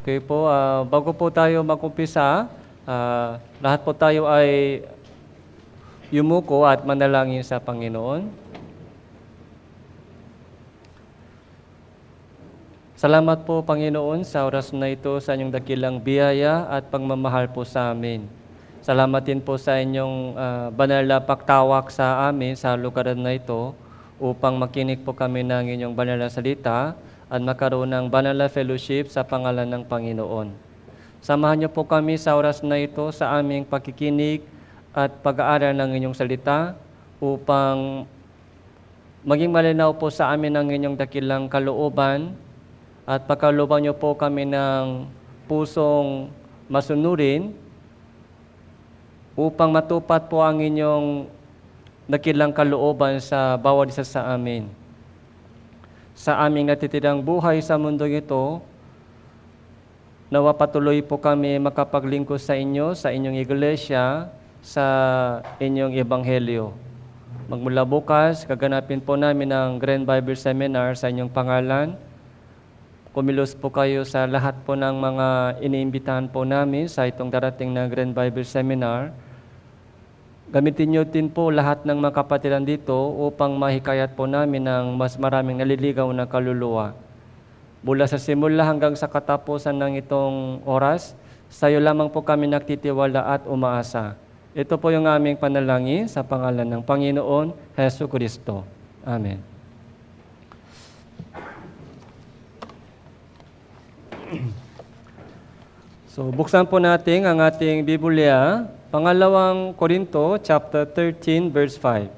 Okay po, bago po tayo mag-umpisa, lahat po tayo ay yumuko at manalangin sa Panginoon. Salamat po, Panginoon, sa oras na ito, sa inyong dakilang biyaya at pagmamahal po sa amin. Salamat din po sa inyong banal na pagtawag sa amin sa lugar na ito upang makinig po kami ng inyong banal na salita at magkaroon ng banal na fellowship sa pangalan ng Panginoon. Samahan niyo po kami sa oras na ito sa aming pakikinig at pag-aaral ng inyong salita upang maging malinaw po sa amin ang inyong dakilang kalooban at pagkalooban niyo po kami ng pusong masunurin upang matupad po ang inyong dakilang kalooban sa bawat isa sa amin. Sa aming natitirang buhay sa mundong ito, nawa patuloy po kami makapaglingkod sa inyo, sa inyong iglesia, sa inyong ebanghelyo. Magmula bukas, gaganapin po namin ang Grand Bible Seminar sa inyong pangalan. Kumilos po kayo sa lahat po ng mga iniimbitahan po namin sa itong darating na Grand Bible Seminar. Gamitin niyo din po lahat ng mga kapatiran dito upang mahikayat po namin ng mas maraming naliligaw na kaluluwa. Mula sa simula hanggang sa katapusan ng itong oras, sa iyo lamang po kami nagtitiwala at umaasa. Ito po yung aming panalangin sa pangalan ng Panginoon Hesus Kristo. Amen. So, buksan po natin ang ating Biblia, Pangalawang Korinto, chapter 13, verse 5.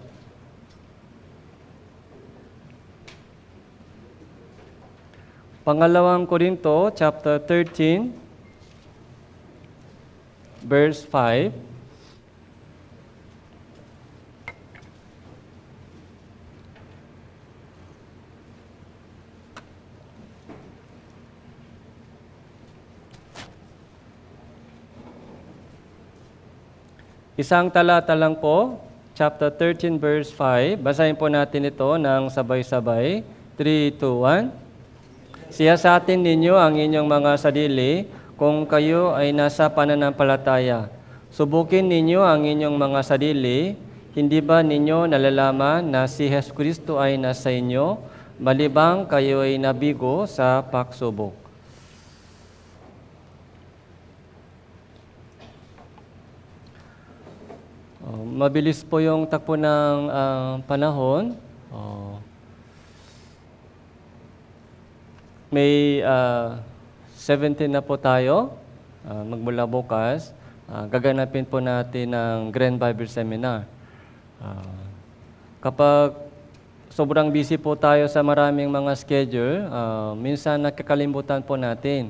Pangalawang Korinto, chapter 13, verse 5. Isang talata lang po, chapter 13, verse 5. Basahin po natin ito ng sabay-sabay. 3, 2, 1. Siyasatin ninyo ang inyong mga sarili kung kayo ay nasa pananampalataya. Subukin ninyo ang inyong mga sarili. Hindi ba ninyo nalalaman na si Hesus Kristo ay nasa inyo, malibang kayo ay nabigo sa pagsubok? Mabilis po yung takbo ng panahon. May 17 na po tayo, magmula bukas. Gaganapin po natin ang Grand Bible Seminar. Kapag sobrang busy po tayo sa maraming mga schedule, minsan nakakalimutan po natin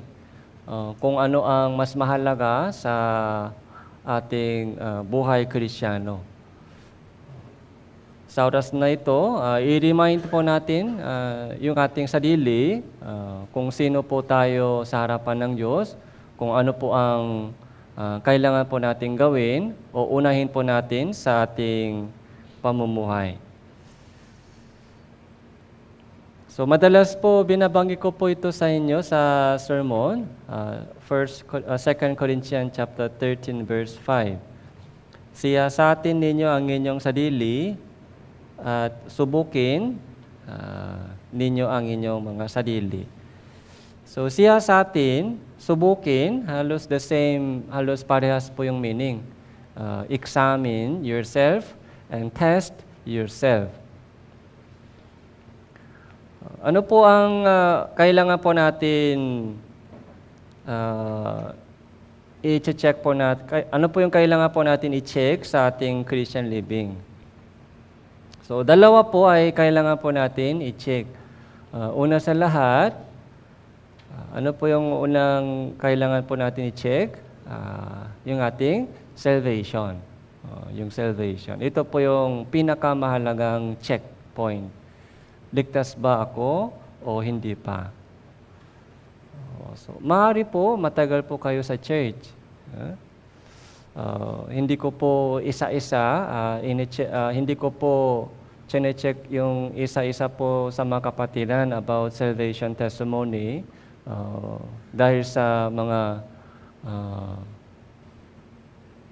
kung ano ang mas mahalaga sa ating buhay Kristiyano. Sa oras na ito, i-remind po natin yung ating sarili, kung sino po tayo sa harapan ng Diyos, kung ano po ang kailangan po natin gawin o unahin po natin sa ating pamumuhay. So madalas po binabanggit ko po ito sa inyo sa sermon, 2 Corinthians chapter 13 verse 5. Siyasatin ninyo ang inyong sarili at subukin ninyo ang inyong mga sarili. So siyasatin, subukin, halos the same, halos parehas po yung meaning. Examine yourself and test yourself. Ano po ang kailangan po natin i-check po natin? Ano po yung kailangan po natin i-check sa ating Christian living? So, dalawa po ay kailangan po natin i-check. Una sa lahat, ano po yung unang kailangan po natin i-check? Yung ating salvation. Yung salvation. Ito po yung pinakamahalagang checkpoint. Ligtas ba ako o hindi pa? So, maaari po, matagal po kayo sa church. Hindi ko po isa-isa, hindi ko po chine-check yung isa-isa po sa mga kapatiran about salvation testimony. dahil sa mga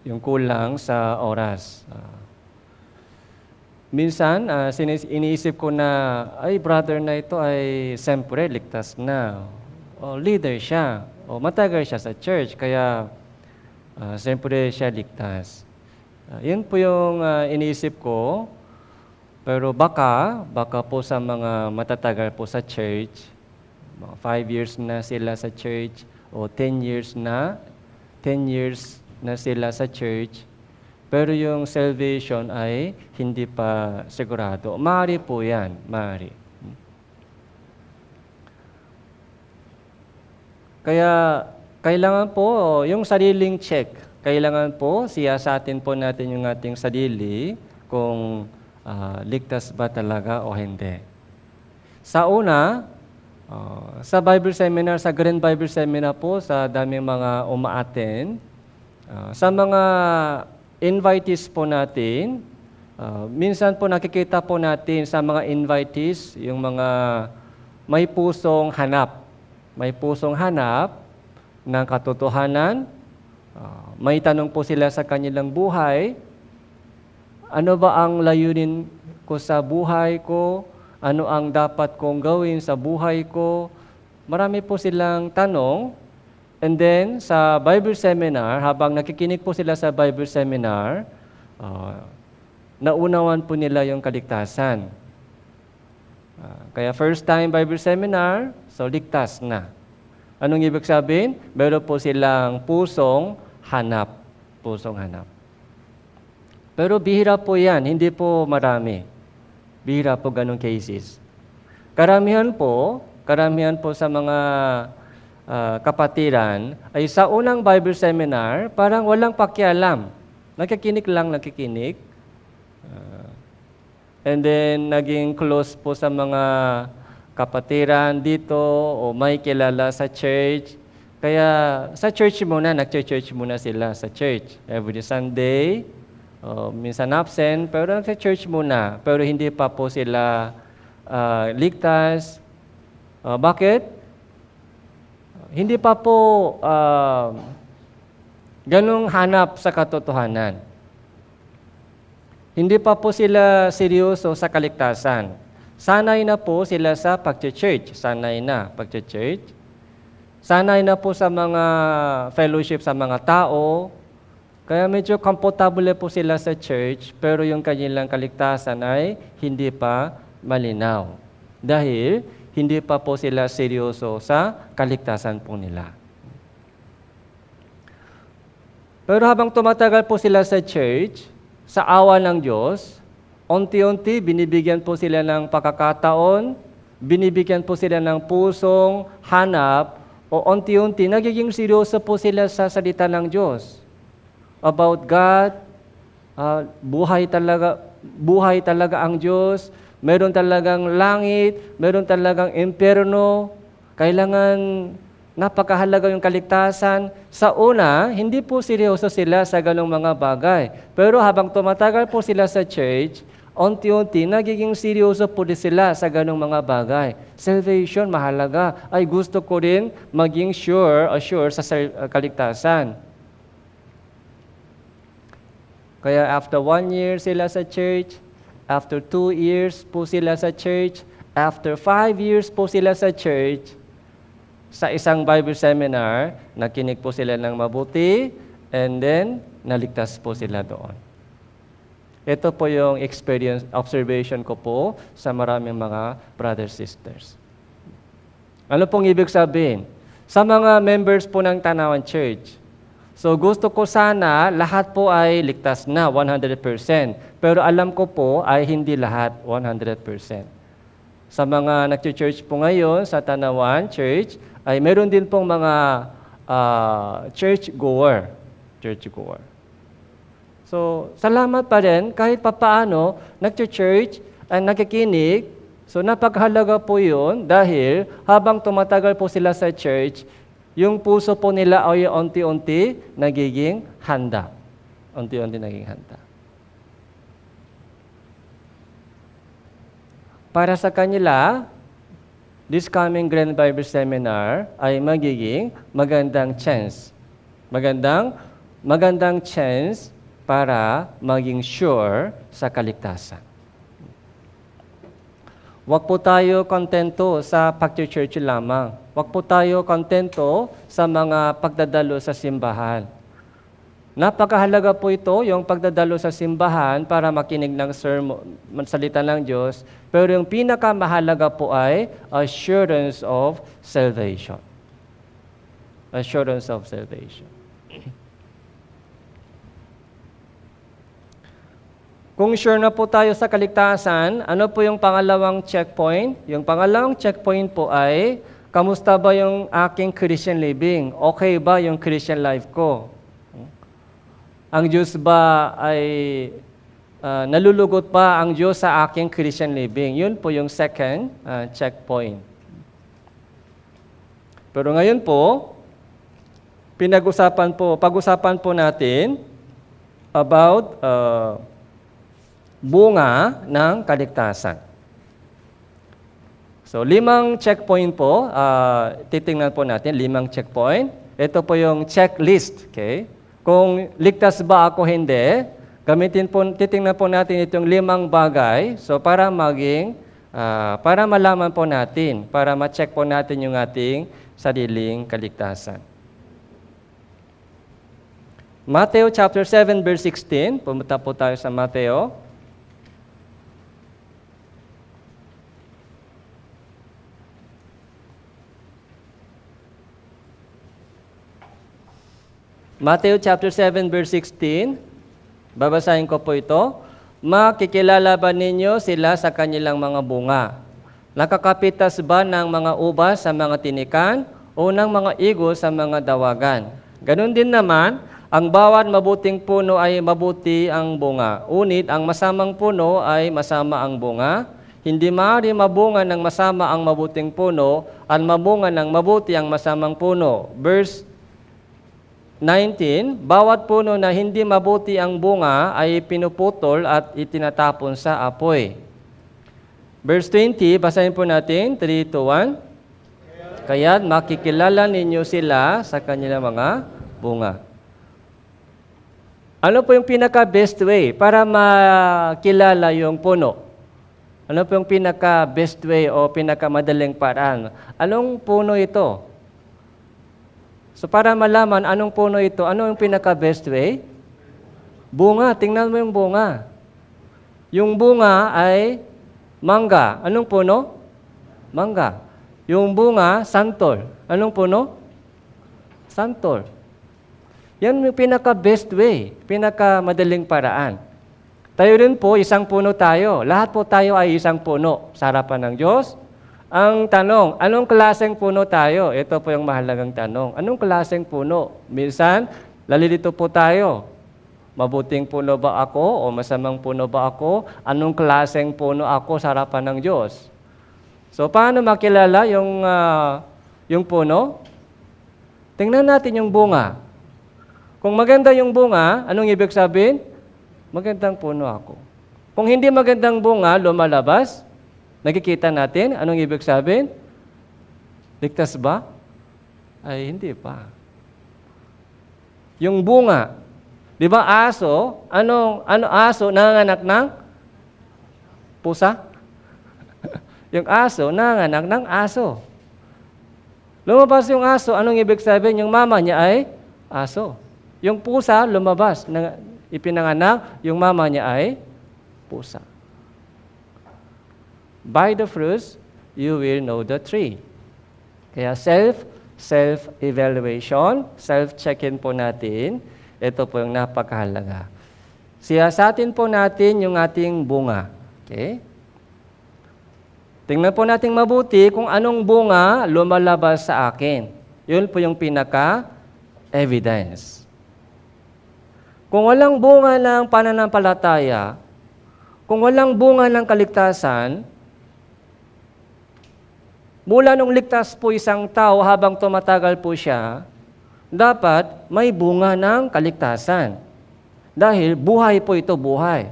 yung kulang sa oras. Minsan, iniisip ko na, ay, brother na ito ay siyempre ligtas na. O leader siya. O matagal siya sa church, kaya siyempre siya ligtas. Yun po yung iniisip ko. Pero baka po sa mga matatagal po sa church, mga 5 years na sila sa church, o 10 years na sila sa church, pero yung salvation ay hindi pa sigurado. Maaari po yan, maaari. Kaya kailangan po yung sariling check. Kailangan po siyasatin po natin yung ating sarili kung ligtas ba talaga o hindi. Sa una, sa Bible Seminar, sa Grand Bible Seminar po, sa daming mga umaattend, sa mga invitees po natin, minsan po nakikita po natin sa mga invitees, yung mga may pusong hanap ng katotohanan. May tanong po sila sa kanilang buhay, ano ba ang layunin ko sa buhay ko? Ano ang dapat kong gawin sa buhay ko? Marami po silang tanong. And then, sa Bible Seminar, habang nakikinig po sila sa Bible Seminar, naunawan po nila yung kaligtasan. Kaya first time Bible Seminar, so ligtas na. Anong ibig sabihin? Meron po silang pusong hanap. Pero bihira po yan, hindi po marami. Bihira po ganong cases. Karamihan po sa mga kapatiran ay sa unang Bible Seminar, parang walang pakialam. Nakikinig. And then, naging close po sa mga kapatiran dito o may kilala sa church. Kaya sa church muna, nag-church muna sila sa church. Every Sunday, minsan absent, pero nag-church muna. Pero hindi pa po sila ligtas. Bakit? Hindi pa po ganong hanap sa katotohanan. Hindi pa po sila seryoso sa kaligtasan. Sanay na po sila sa pag-church. Sanay na po sa mga fellowship sa mga tao. Kaya medyo komportable po sila sa church, pero yung kanilang kaligtasan ay hindi pa malinaw. Dahil hindi pa po sila seryoso sa kaligtasan po nila. Pero habang tumatagal po sila sa church, sa awa ng Diyos, unti-unti binibigyan po sila ng pagkakataon, binibigyan po sila ng pusong hanap, o unti-unti nagiging seryoso po sila sa salita ng Diyos. About God, buhay talaga ang Diyos, meron talagang langit, meron talagang impyerno, kailangan napakahalaga yung kaligtasan. Sa una, hindi po seryoso sila sa ganong mga bagay. Pero habang tumatagal po sila sa church, unti-unti nagiging seryoso po din sila sa ganong mga bagay. Salvation, mahalaga. Ay, gusto ko rin maging assure sa kaligtasan. Kaya after 1 year sila sa church, after 2 years po sila sa church, after 5 years po sila sa church, sa isang Bible Seminar, nakinig po sila ng mabuti, and then naligtas po sila doon. Ito po yung observation ko po sa maraming mga brothers, sisters. Ano pong ibig sabihin? Sa mga members po ng Tanawan Church, so gusto ko sana lahat po ay ligtas na 100%. Pero alam ko po ay hindi lahat 100%. Sa mga nag-church po ngayon sa Tanawan Church, ay meron din pong mga church goer. So, salamat pa rin kahit papaano nag-church at nakikinig. So, napakahalaga po yun dahil habang tumatagal po sila sa church, yung puso po nila ay unti-unti nagiging handa. Para sa kanila, this coming Grand Bible Seminar ay magiging magandang chance. Magandang chance para maging sure sa kaligtasan. Huwag po tayo kontento sa pag-church lamang. Huwag po tayo kontento sa mga pagdadalo sa simbahan. Napakahalaga po ito, yung pagdadalo sa simbahan para makinig ng salita ng Diyos. Pero yung pinakamahalaga po ay assurance of salvation. Assurance of salvation. Kung sure na po tayo sa kaligtasan, ano po yung pangalawang checkpoint? Yung pangalawang checkpoint po ay, kamusta ba yung aking Christian living? Okay ba yung Christian life ko? Ang Diyos ba ay nalulugot pa ang Diyos sa aking Christian living? Yun po yung second checkpoint. Pero ngayon po, pag-usapan po natin about bunga ng kaligtasan. So, 5 checkpoint po, titingnan po natin, 5 checkpoint. Ito po yung checklist, okay? Kung ligtas ba ako hindi, titingnan po natin itong 5 bagay. So, para malaman po natin, para ma-check po natin yung ating sariling kaligtasan. Matthew chapter 7 verse 16, pumunta po tayo sa Matthew. Matthew chapter 7 verse 16, babasahin ko po ito. Makikilala ba ninyo sila sa kanilang mga bunga? Nakakapitas ba ng mga ubas sa mga tinikan o ng mga igo sa mga dawagan? Ganon din naman, ang bawat mabuting puno ay mabuti ang bunga. Unit, ang masamang puno ay masama ang bunga. Hindi maaari mabunga ng masama ang mabuting puno at mabunga ng mabuti ang masamang puno. Verse 19, bawat puno na hindi mabuti ang bunga ay pinuputol at itinatapon sa apoy. Verse 20, basahin po natin, 3, 2, 1. Kaya't makikilala ninyo sila sa kanilang mga bunga. Ano po yung pinaka-best way para makilala yung puno? Ano po yung pinaka-best way o pinaka-madaling paraan? Anong puno ito? So para malaman anong puno ito, ano yung pinaka-best way? Bunga, tingnan mo yung bunga. Yung bunga ay mangga. Anong puno? Mangga. Yung bunga, santol. Anong puno? Santol. Yan yung pinaka-best way, pinaka-madaling paraan. Tayo rin po, isang puno tayo. Lahat po tayo ay isang puno sa harapan ng Diyos. Ang tanong, anong klaseng puno tayo? Ito po yung mahalagang tanong. Anong klaseng puno? Minsan, lalilito po tayo. Mabuting puno ba ako o masamang puno ba ako? Anong klaseng puno ako sa harapan ng Diyos? So, paano makilala yung puno? Tingnan natin yung bunga. Kung maganda yung bunga, anong ibig sabihin? Magandang puno ako. Kung hindi magandang bunga, lumalabas, nakikita natin, anong ibig sabihin? Ligtas ba? Ay, hindi pa. Yung bunga, di ba aso, ano aso nanganganak ng pusa? Yung aso nanganganak ng aso. Lumabas yung aso, anong ibig sabihin? Yung mama niya ay aso. Yung pusa, lumabas, ipinanganak, yung mama niya ay pusa. By the fruits, you will know the tree. Kaya self-evaluation, self-check-in po natin, ito po yung napakahalaga. Siyasatin po natin yung ating bunga. Okay? Tingnan po natin mabuti kung anong bunga lumalabas sa akin. Yun po yung pinaka-evidence. Kung walang bunga ng pananampalataya, kung walang bunga ng kaligtasan, mula nung ligtas po isang tao habang tumatagal po siya, dapat may bunga ng kaligtasan. Dahil buhay po ito, buhay.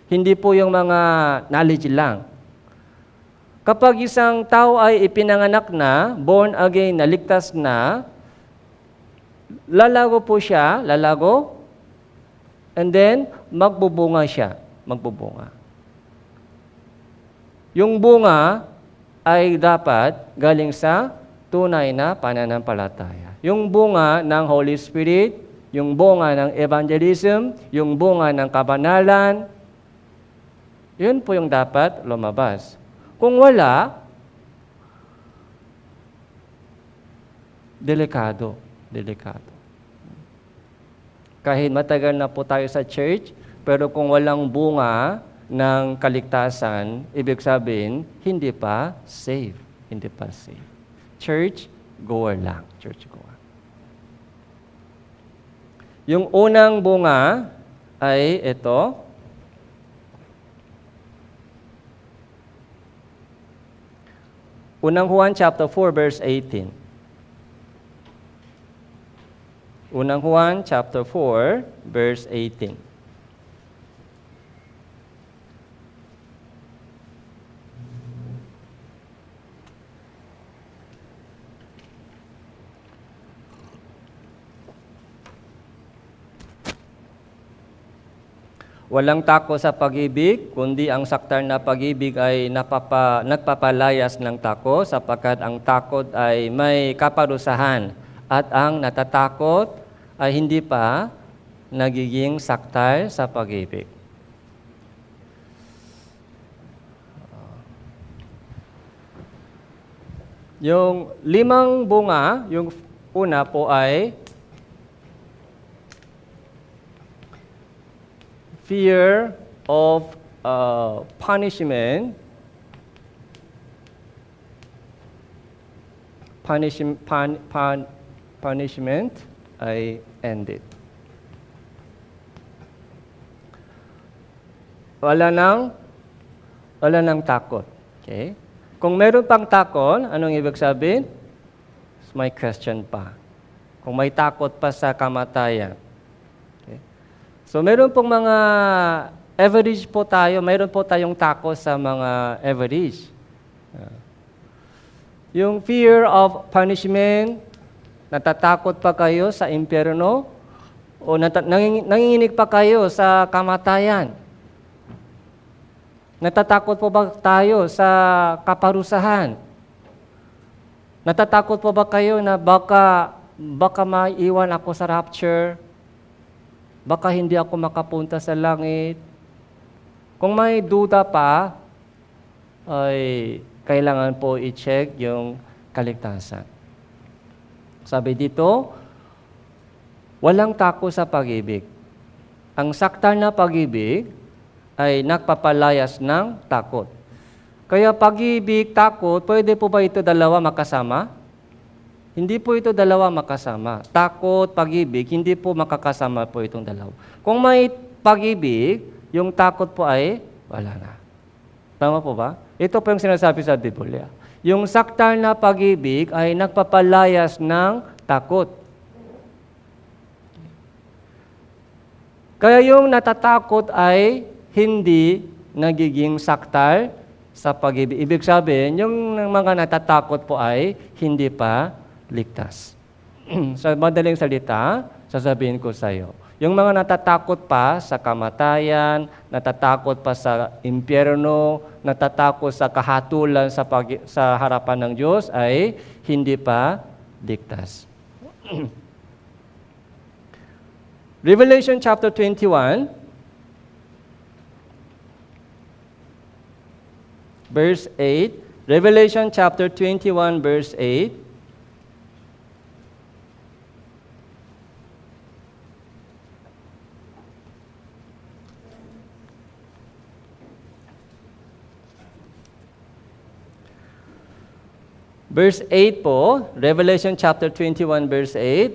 Hindi po yung mga knowledge lang. Kapag isang tao ay ipinanganak na, born again, naligtas na, lalago po siya, and then magbubunga siya, magbubunga. Yung bunga ay dapat galing sa tunay na pananampalataya. Yung bunga ng Holy Spirit, yung bunga ng evangelism, yung bunga ng kabanalan, yun po yung dapat lumabas. Kung wala, delikado. Kahit matagal na po tayo sa church, pero kung walang bunga ng kaligtasan, ibig sabihin, hindi pa safe. Church goer lang. Yung unang bunga ay ito. Unang Juan chapter 4 verse 18. Unang Juan chapter 4 verse 18. Walang takot sa pag-ibig, kundi ang saktar na pag-ibig ay nagpapalayas ng takot, sapagkat ang takot ay may kaparusahan at ang natatakot ay hindi pa nagiging saktar sa pag-ibig. Yung 5 bunga, yung una po ay fear of punishment, punishment ay ended. Wala nang takot. Okay? Kung meron pang takot, anong ibig sabihin? May question pa. Kung may takot pa sa kamatayan. So, meron pong mga average po tayo, meron po tayong takot sa mga average. Yung fear of punishment, natatakot pa kayo sa impyerno, o nanginginig pa kayo sa kamatayan. Natatakot po ba tayo sa kaparusahan? Natatakot po ba kayo na baka maiwan ako sa rapture? Baka hindi ako makapunta sa langit. Kung may duda pa, ay kailangan po i-check yung kaligtasan. Sabi dito, walang takot sa pag-ibig. Ang saktar na pag-ibig ay nagpapalayas ng takot. Kaya pag-ibig, takot, pwede po ba ito dalawa makasama? Hindi po ito dalawa makasama. Takot, pag-ibig, hindi po makakasama po itong dalawa. Kung may pag-ibig, yung takot po ay wala na. Tama po ba? Ito po yung sinasabi sa Biblia. Yung saktar na pag-ibig ay nagpapalayas ng takot. Kaya yung natatakot ay hindi nagiging saktar sa pag-ibig. Ibig sabihin, yung mga natatakot po ay hindi pa ligtas. Sa madaling salita, sasabihin ko sa iyo, yung mga natatakot pa sa kamatayan, natatakot pa sa impyerno, natatakot sa kahatulan sa harapan ng Diyos ay hindi pa ligtas. Revelation chapter 21, verse 8. Revelation chapter 21, verse 8. Verse 8 po, Revelation chapter 21, verse 8.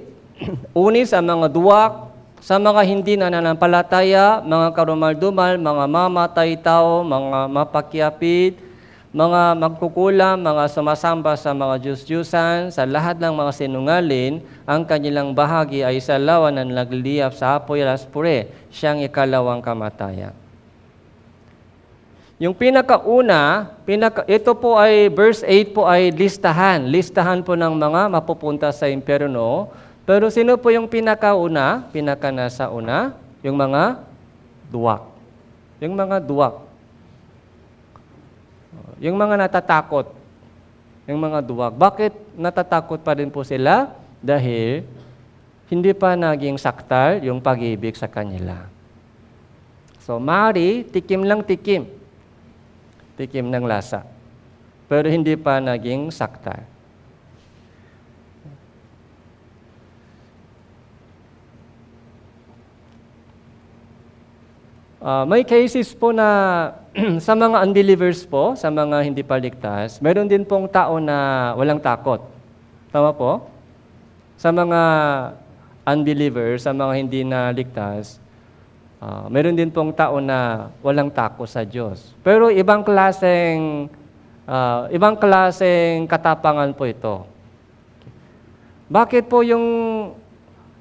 Uni sa mga duwak, sa mga hindi nananampalataya, mga karumal-dumal, mga mamatay tao, mga mapakyapid, mga magkukulam, mga sumasamba sa mga Diyos-Diyusan, sa lahat ng mga sinungalin, ang kanilang bahagi ay sa lawa na nagliliyap sa apoy raspure, siyang ikalawang kamatayan. Yung ito po ay, verse 8 po ay listahan. Listahan po ng mga mapupunta sa impyerno. Pero sino po yung nasa una? Yung mga duwak. Yung mga duwak. Yung mga natatakot. Yung mga duwak. Bakit natatakot pa rin po sila? Dahil hindi pa naging saktal yung pag-ibig sa kanila. So, maaari, tikim lang tikim. Tikim ng lasa. Pero hindi pa naging sakta. May cases po na sa mga unbelievers po, sa mga hindi paligtas, meron din pong tao na walang takot. Tama po? Sa mga unbelievers, sa mga hindi na ligtas, meron din pong tao na walang takot sa Diyos. Pero ibang klaseng katapangan po ito. Bakit po yung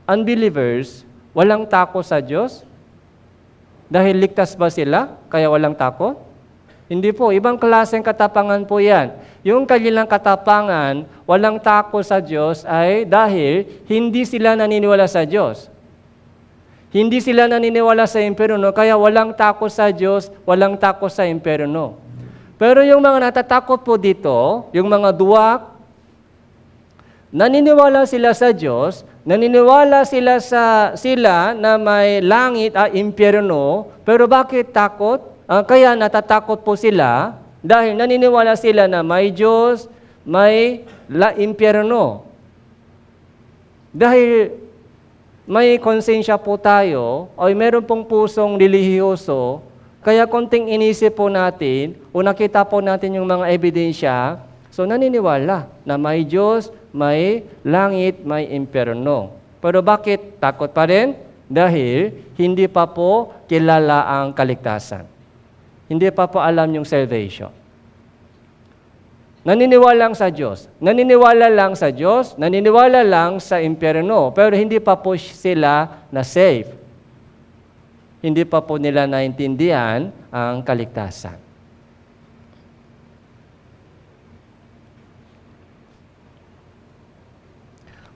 unbelievers walang takot sa Diyos? Dahil ligtas ba sila, kaya walang takot? Hindi po, ibang klaseng katapangan po yan. Yung kanilang katapangan, walang takot sa Diyos ay dahil hindi sila naniniwala sa Diyos. Hindi sila naniniwala sa impyerno, kaya walang takot sa Diyos, walang takot sa impyerno. Pero yung mga natatakot po dito, yung mga duwak, naniniwala sila sa Diyos, naniniwala sila na may langit at impyerno, pero bakit takot? Kaya natatakot po sila dahil naniniwala sila na may Diyos, may impyerno. Dahil may konsensya po tayo, o meron pong pusong relihiyoso, kaya konting inisip po natin, o nakita po natin yung mga ebidensya, so naniniwala na may Diyos, may langit, may impyerno. Pero bakit takot pa rin? Dahil hindi pa po kilala ang kaligtasan. Hindi pa po alam yung salvation. Naniniwala lang sa Diyos. Naniniwala lang sa Diyos, naniniwala lang sa impyerno, pero hindi pa po sila na safe. Hindi pa po nila naintindihan ang kaligtasan.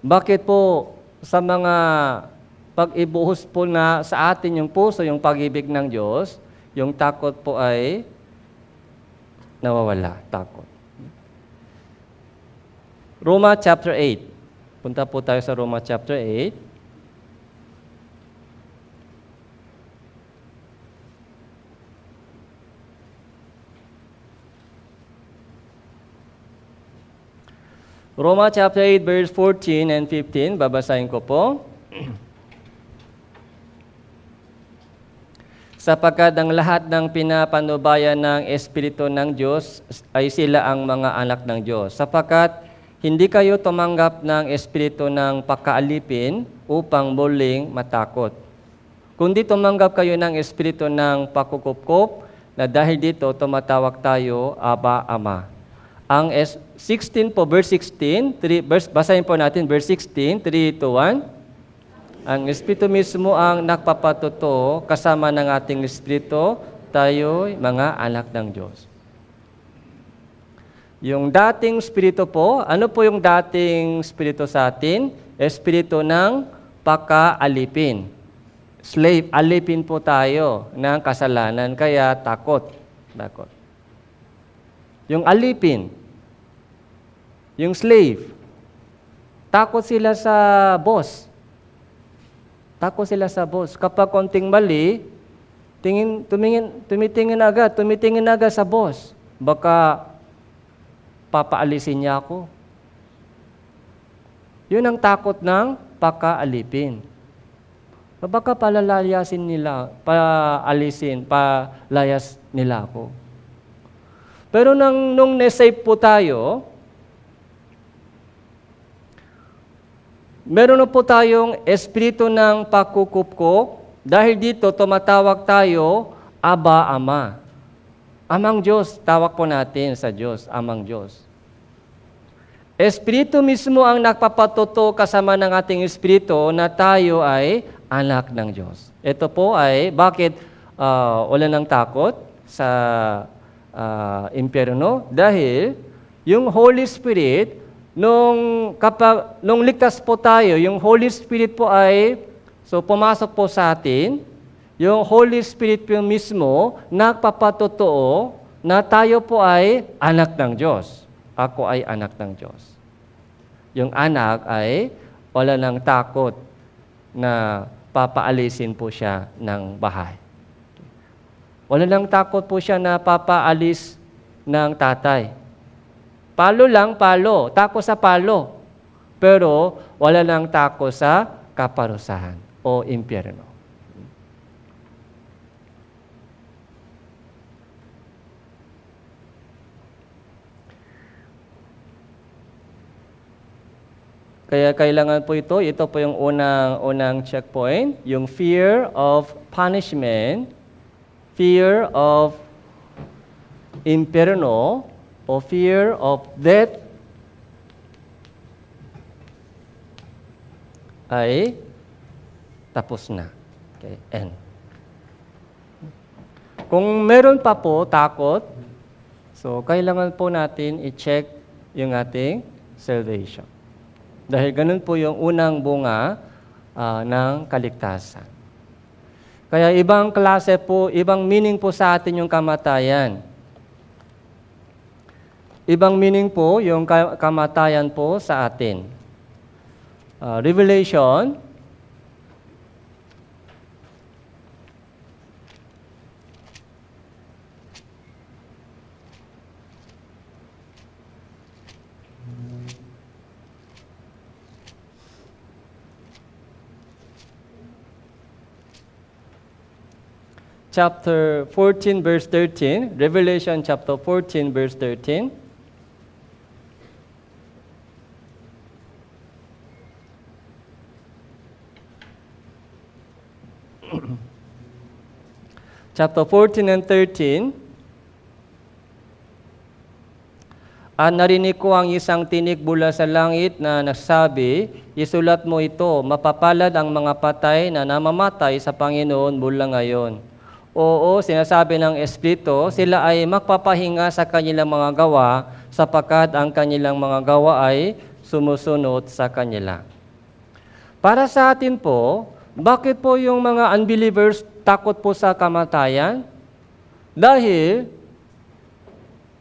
Bakit po sa mga pag-ibuhos po na sa atin yung puso, yung pag-ibig ng Diyos, yung takot po ay nawawala, takot. Roma chapter 8. Punta po tayo sa Roma chapter 8. Roma chapter 8 verse 14 and 15, babasahin ko po. Sapagkat ang lahat ng pinapanubayan ng Espiritu ng Diyos ay sila ang mga anak ng Diyos. Sapagkat hindi kayo tumanggap ng espiritu ng pakaalipin upang muling matakot. Kundi tumanggap kayo ng espiritu ng pakukupkop na dahil dito tumatawag tayo, Aba, Ama. Ang 16 po, verse 16, basahin po natin, verse 16, 3, 2, 1. Ang espiritu mismo ang nagpapatuto kasama ng ating espiritu, tayo'y mga anak ng Diyos. Yung dating espiritu po, ano po yung dating espiritu sa atin? Espiritu ng pakaalipin. Slave, alipin po tayo ng kasalanan, kaya takot. Takot. Yung alipin, yung slave, takot sila sa boss. Takot sila sa boss. Kapag konting mali, tumitingin agad sa boss. Baka papaalisin niya ako. Yun ang takot ng pakaalipin. Baka palayas nila ako. Pero nung na-save po tayo, meron na po tayong espiritu ng pakukupkop. Dahil dito, tumatawag tayo, Aba, Ama. Amang Diyos, tawag po natin sa Diyos, Amang Diyos. Espiritu mismo ang nagpapatuto kasama ng ating espiritu na tayo ay anak ng Diyos. Ito po ay, bakit wala ng takot? sa impyerno dahil yung Holy Spirit, nung ligtas po tayo, yung Holy Spirit po ay pumasok po sa atin. Yung Holy Spirit po mismo nagpapatotoo na tayo po ay anak ng Diyos. Ako ay anak ng Diyos. Yung anak ay wala nang takot na papaalisin po siya ng bahay. Wala nang takot po siya na papaalis ng tatay. Palo lang, palo. Takot sa palo. Pero wala nang takot sa kaparusahan o impyerno. Kaya kailangan po ito po yung unang checkpoint, yung fear of punishment, fear of impyerno, o fear of death ay tapos na. Okay, end. Kung meron pa po takot, kailangan po natin i-check yung ating salvation. Dahil ganun po yung unang bunga ng kaligtasan. Kaya ibang klase po, ibang meaning po sa atin yung kamatayan. Ibang meaning po yung kamatayan po sa atin. Revelation chapter 14 verse 13, Revelation chapter 14 verse 13. Chapter 14 and 13. At narinig ko ang isang tinig mula sa langit na nagsabi, isulat mo ito, mapapalad ang mga patay na namamatay sa Panginoon mula ngayon. Oo, sinasabi ng Espiritu, sila ay magpapahinga sa kanilang mga gawa sapagkat ang kanilang mga gawa ay sumusunod sa kanila. Para sa atin po, bakit po yung mga unbelievers takot po sa kamatayan? Dahil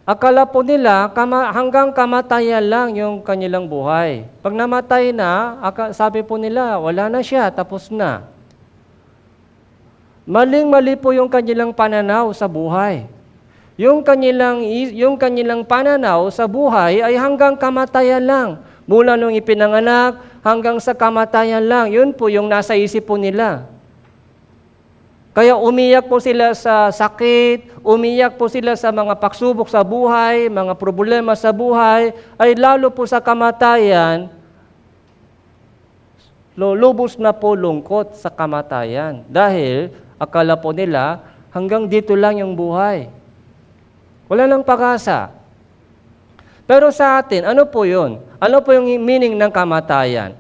akala po nila hanggang kamatayan lang yung kanilang buhay. Pag namatay na, sabi po nila, wala na siya, tapos na. Maling-mali po yung kanilang pananaw sa buhay. Yung kanilang pananaw sa buhay ay hanggang kamatayan lang. Mula nung ipinanganak hanggang sa kamatayan lang. Yun po yung nasa isip po nila. Kaya umiyak po sila sa sakit, umiyak po sila sa mga pagsubok sa buhay, mga problema sa buhay, ay lalo po sa kamatayan, lubos na po lungkot sa kamatayan. Dahil akala po nila, hanggang dito lang yung buhay. Wala nang pag-asa. Pero sa atin, ano po yun? Ano po yung meaning ng kamatayan?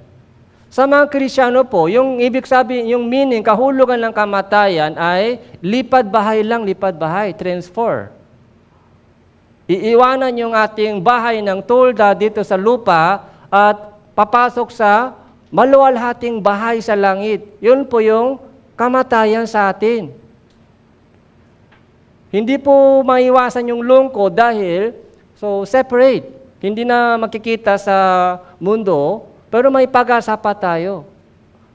Sa mga Kristyano po, yung ibig sabihin, yung meaning, kahulugan ng kamatayan ay lipad bahay lang, lipad bahay, transfer. Iiwanan yung ating bahay ng tulda dito sa lupa at papasok sa maluwalhating bahay sa langit. Yun po yung kamatayan sa atin. Hindi po maiwasan yung lungkot dahil separate. Hindi na makikita sa mundo, pero may pag-asa pa tayo.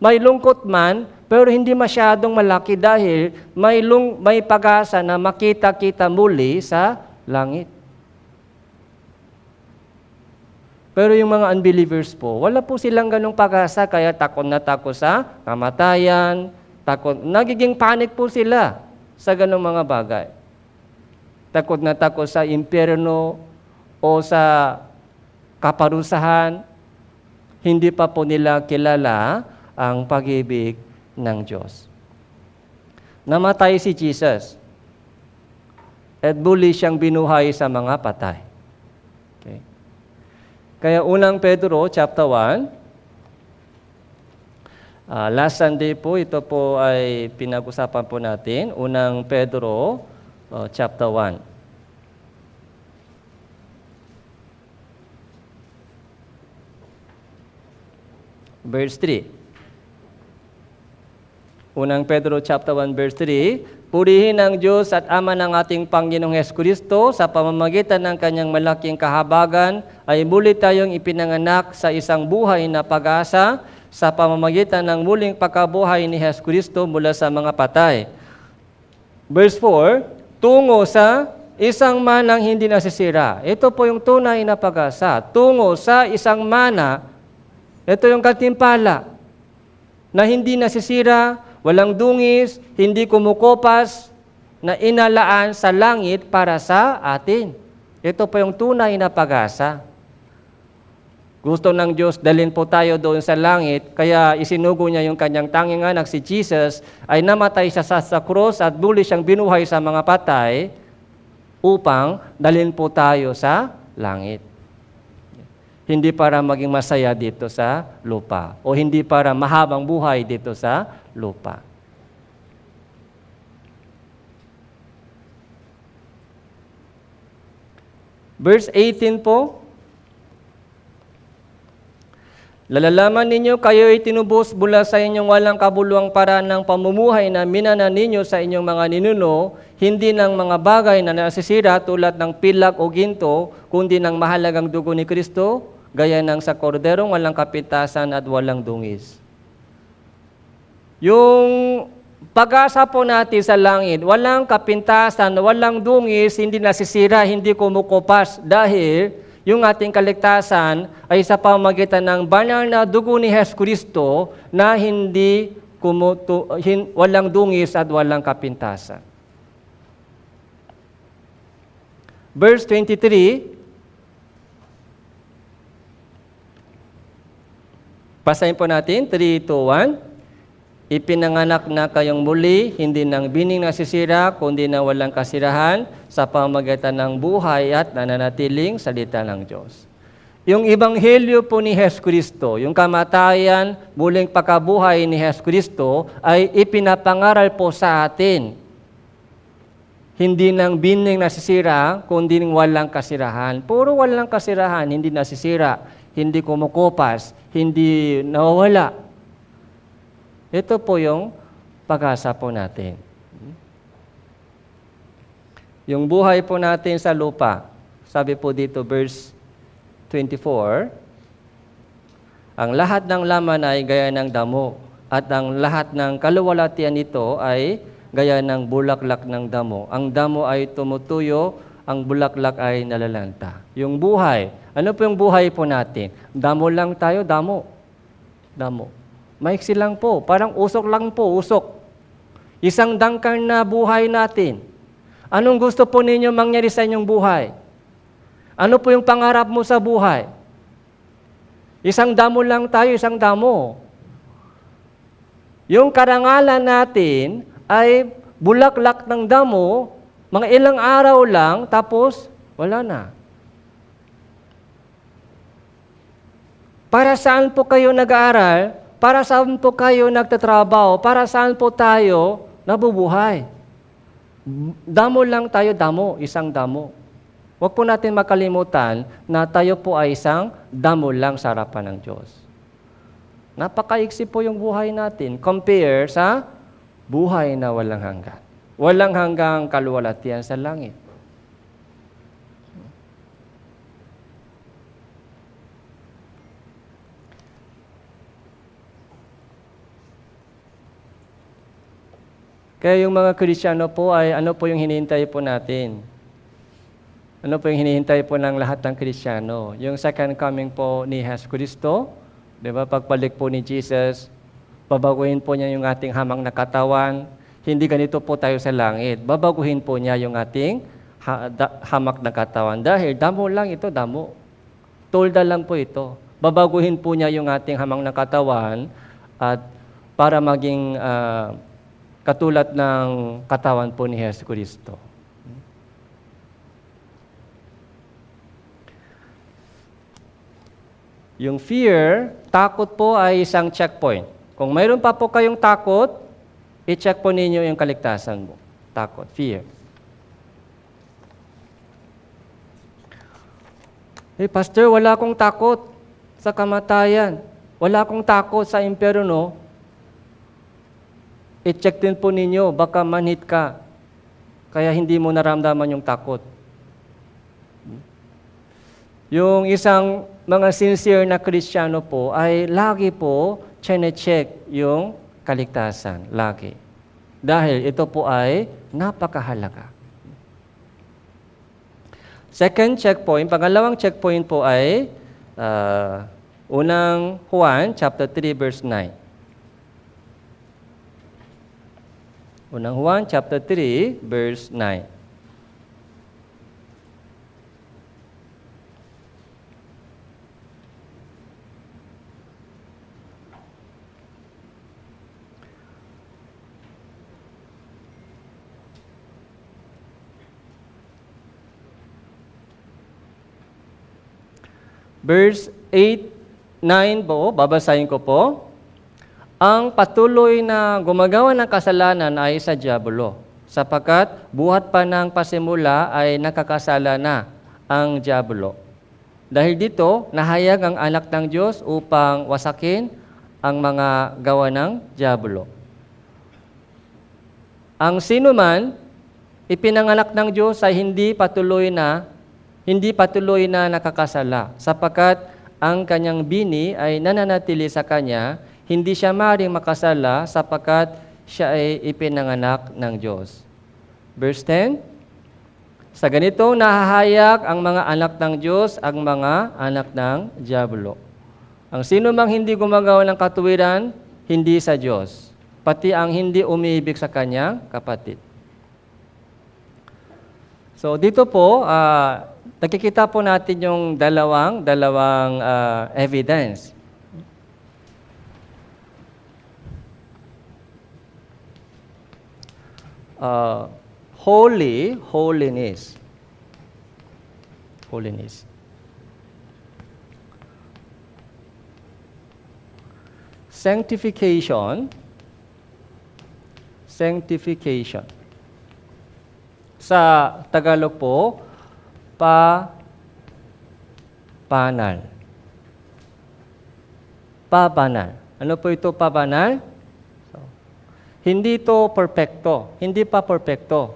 May lungkot man, pero hindi masyadong malaki dahil may pag-asa na makita-kita muli sa langit. Pero yung mga unbelievers po, wala po silang ganong pag-asa, kaya takot na takot sa kamatayan, nagiging panic po sila sa ganong mga bagay. Takot na takot sa impyerno o sa kaparusahan, hindi pa po nila kilala ang pag-ibig ng Diyos. Namatay si Jesus at muli siyang binuhay sa mga patay. Okay. Kaya unang Pedro, chapter 1, last Sunday po, ito po ay pinag-usapan po natin. Unang Pedro, chapter 1. Verse 3. Unang Pedro chapter 1 verse 3, purihin ang Diyos at Ama ng ating Panginoong Hesukristo sa pamamagitan ng kanyang malaking kahabagan ay muli tayong ipinanganak sa isang buhay na pag-asa sa pamamagitan ng muling pagkabuhay ni Hesukristo mula sa mga patay. Verse 4, tungo sa isang manang hindi nasisira. Ito po yung tunay na pag-asa. Tungo sa isang mana. Ito yung katimpala na hindi nasisira, walang dungis, hindi kumukopas, na inalaan sa langit para sa atin. Ito po yung tunay na pag-asa. Gusto ng Diyos, dalhin po tayo doon sa langit, kaya isinugo niya yung kanyang tanging anak, si Jesus, ay namatay siya sa krus at muli siyang binuhay sa mga patay upang dalhin po tayo sa langit. Hindi para maging masaya dito sa lupa o hindi para mahabang buhay dito sa lupa. Verse 18 po, lalalaman ninyo, kayo'y tinubos mula sa inyong walang kabuluhang paraan ng pamumuhay na minana ninyo sa inyong mga ninuno, hindi ng mga bagay na nasisira tulad ng pilak o ginto, kundi ng mahalagang dugo ni Kristo, gaya ng sa korderong walang kapintasan at walang dungis. Yung pag-asa po natin sa langit, walang kapintasan, walang dungis, hindi nasisira, hindi kumukupas, dahil yung ating kaligtasan ay sa pamamagitan ng banal na dugo ni Hesukristo na walang dungis at walang kapintasan. Verse 23, basahin po natin, 3, 2, 1. Ipinanganak na kayong muli, hindi ng bining nasisira, kundi ng walang kasirahan, sa pamamagitan ng buhay at nananatiling salita ng Diyos. Yung ebanghelyo po ni Hesukristo, yung kamatayan, muling pagkabuhay ni Hesukristo, ay ipinapangaral po sa atin. Hindi ng bining nasisira, kundi ng walang kasirahan. Puro walang kasirahan, hindi nasisira, hindi kumukupas, hindi nawawala. Ito po yung pag-asa po natin. Yung buhay po natin sa lupa, sabi po dito verse 24, ang lahat ng laman ay gaya ng damo, at ang lahat ng kaluwalhatian nito ay gaya ng bulaklak ng damo. Ang damo ay tumutuyo, ang bulaklak ay nalalanta. Yung buhay, ano po yung buhay po natin? Damo lang tayo, damo. Damo. Maiksi lang po, parang usok lang po, usok. Isang dangkal na buhay natin. Anong gusto po ninyo mangyari sa inyong buhay? Ano po yung pangarap mo sa buhay? Isang damo lang tayo, isang damo. Yung karangalan natin ay bulaklak ng damo, mga ilang araw lang, tapos wala na. Para saan po kayo nag-aaral? Para saan po kayo nagtatrabaho? Para saan po tayo nabubuhay? Damo lang tayo, damo, isang damo. Huwag po natin makalimutan na tayo po ay isang damo lang sa harapan ng Diyos. Napakaiksi po yung buhay natin compare sa buhay na walang hanggan. Walang hanggang kaluwalhatian sa langit. Kaya yung mga Kristiyano po ay ano po yung hinihintay po natin? Ano po yung hinihintay po ng lahat ng Kristiyano? Yung second coming po ni Hesukristo, di ba? Pagbalik po ni Jesus, babaguhin po niya yung ating hamang na katawan. Hindi ganito po tayo sa langit. Babaguhin po niya yung ating hamak na katawan. Dahil damo lang ito, damo. Tolda lang po ito. Babaguhin po niya yung ating hamang na katawan at para maging katulad ng katawan po ni Hesukristo. Yung fear, takot po ay isang checkpoint. Kung mayroon pa po kayong takot, i-check po ninyo yung kaligtasan mo. Takot, fear. Pastor, wala akong takot sa kamatayan. Wala akong takot sa impyerno. I-check din po ninyo, baka manhit ka. Kaya hindi mo naramdaman yung takot. Yung isang mga sincere na Kristiyano po ay lagi po chine-check yung kaligtasan. Lagi. Dahil ito po ay napakahalaga. Second checkpoint, pangalawang checkpoint po ay unang Juan chapter 3 verse 9. Unang Juan chapter 3 verse 9. Verse 8, 9 po, babasahin ko po. Ang patuloy na gumagawa ng kasalanan ay sa diablo, sapagkat buhat pa ng pasimula ay nakakasala na ang diablo. Dahil dito, nahayag ang anak ng Diyos upang wasakin ang mga gawa ng diablo. Ang sino man ipinanganak ng Diyos ay hindi patuloy na nakakasala, sapagkat ang kanyang bini ay nananatili sa kanya, hindi siya maaaring makasala sapagkat siya ay ipinanganak ng Diyos. Verse 10, sa ganito nahahayag ang mga anak ng Diyos, ang mga anak ng diablo. Ang sino mang hindi gumagawa ng katuwiran, hindi sa Diyos, pati ang hindi umiibig sa kanyang kapatid. So dito po, nakikita po natin yung dalawang evidence. Holiness. Sanctification. Sa Tagalog po, pabanal. Ano po ito pabanal? Hindi ito perfecto. Hindi pa perfecto.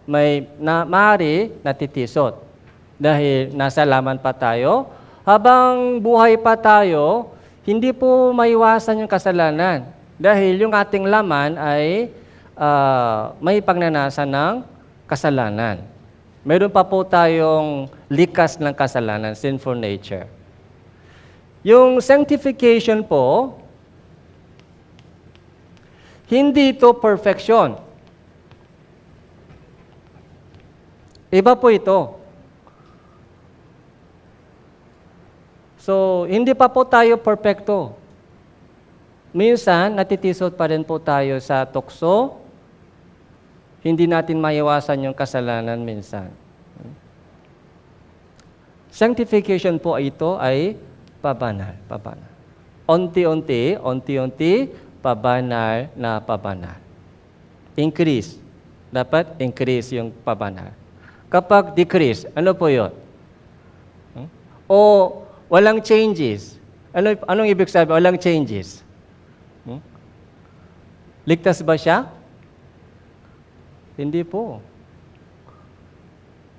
May maaari natitisod. Dahil nasa laman pa tayo. Habang buhay pa tayo, hindi po maiwasan yung kasalanan. Dahil yung ating laman ay may pagnanasa ng kasalanan. Meron pa po tayong likas ng kasalanan, sinful nature. Yung sanctification po, hindi ito perfection. Iba po ito. So, hindi pa po tayo perfecto. Minsan, natitisod pa rin po tayo sa tukso. Hindi natin maiwasan yung kasalanan minsan. Sanctification po ito ay pabanal. Unti-unti, pabanal. Increase. Dapat increase yung pabanal. Kapag decrease, ano po yun? O walang changes. Anong ibig sabihin? Walang changes. Ligtas ba siya? Hindi po.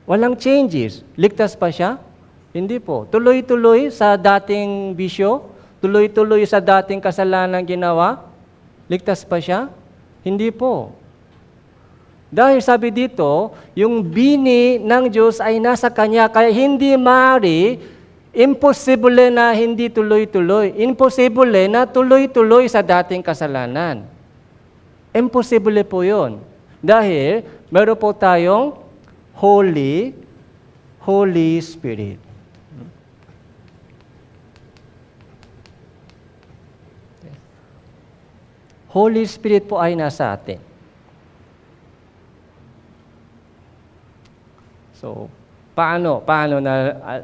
Walang changes. Ligtas pa siya? Hindi po. Tuloy-tuloy sa dating bisyo? Tuloy-tuloy sa dating kasalanan ginawa? Ligtas pa siya? Hindi po. Dahil sabi dito, yung bini ng Diyos ay nasa Kanya, kaya hindi maaari, imposible na hindi tuloy-tuloy. Imposible na tuloy-tuloy sa dating kasalanan. Imposible po yun. Dahil meron po tayong Holy Spirit. Holy Spirit po ay nasa atin. So, paano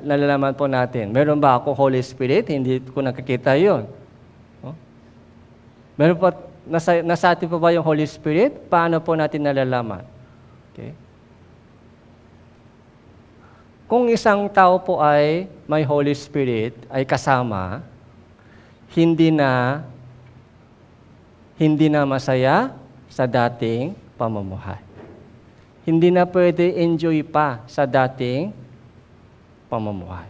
nalalaman po natin? Meron ba ako Holy Spirit? Hindi ko nakikita yun. Meron pa, nasa atin po ba yung Holy Spirit? Paano po natin nalalaman? Okay. kung isang tao po ay may Holy Spirit, ay kasama, hindi na masaya sa dating pamumuhay. Hindi na pwede enjoy pa sa dating pamumuhay.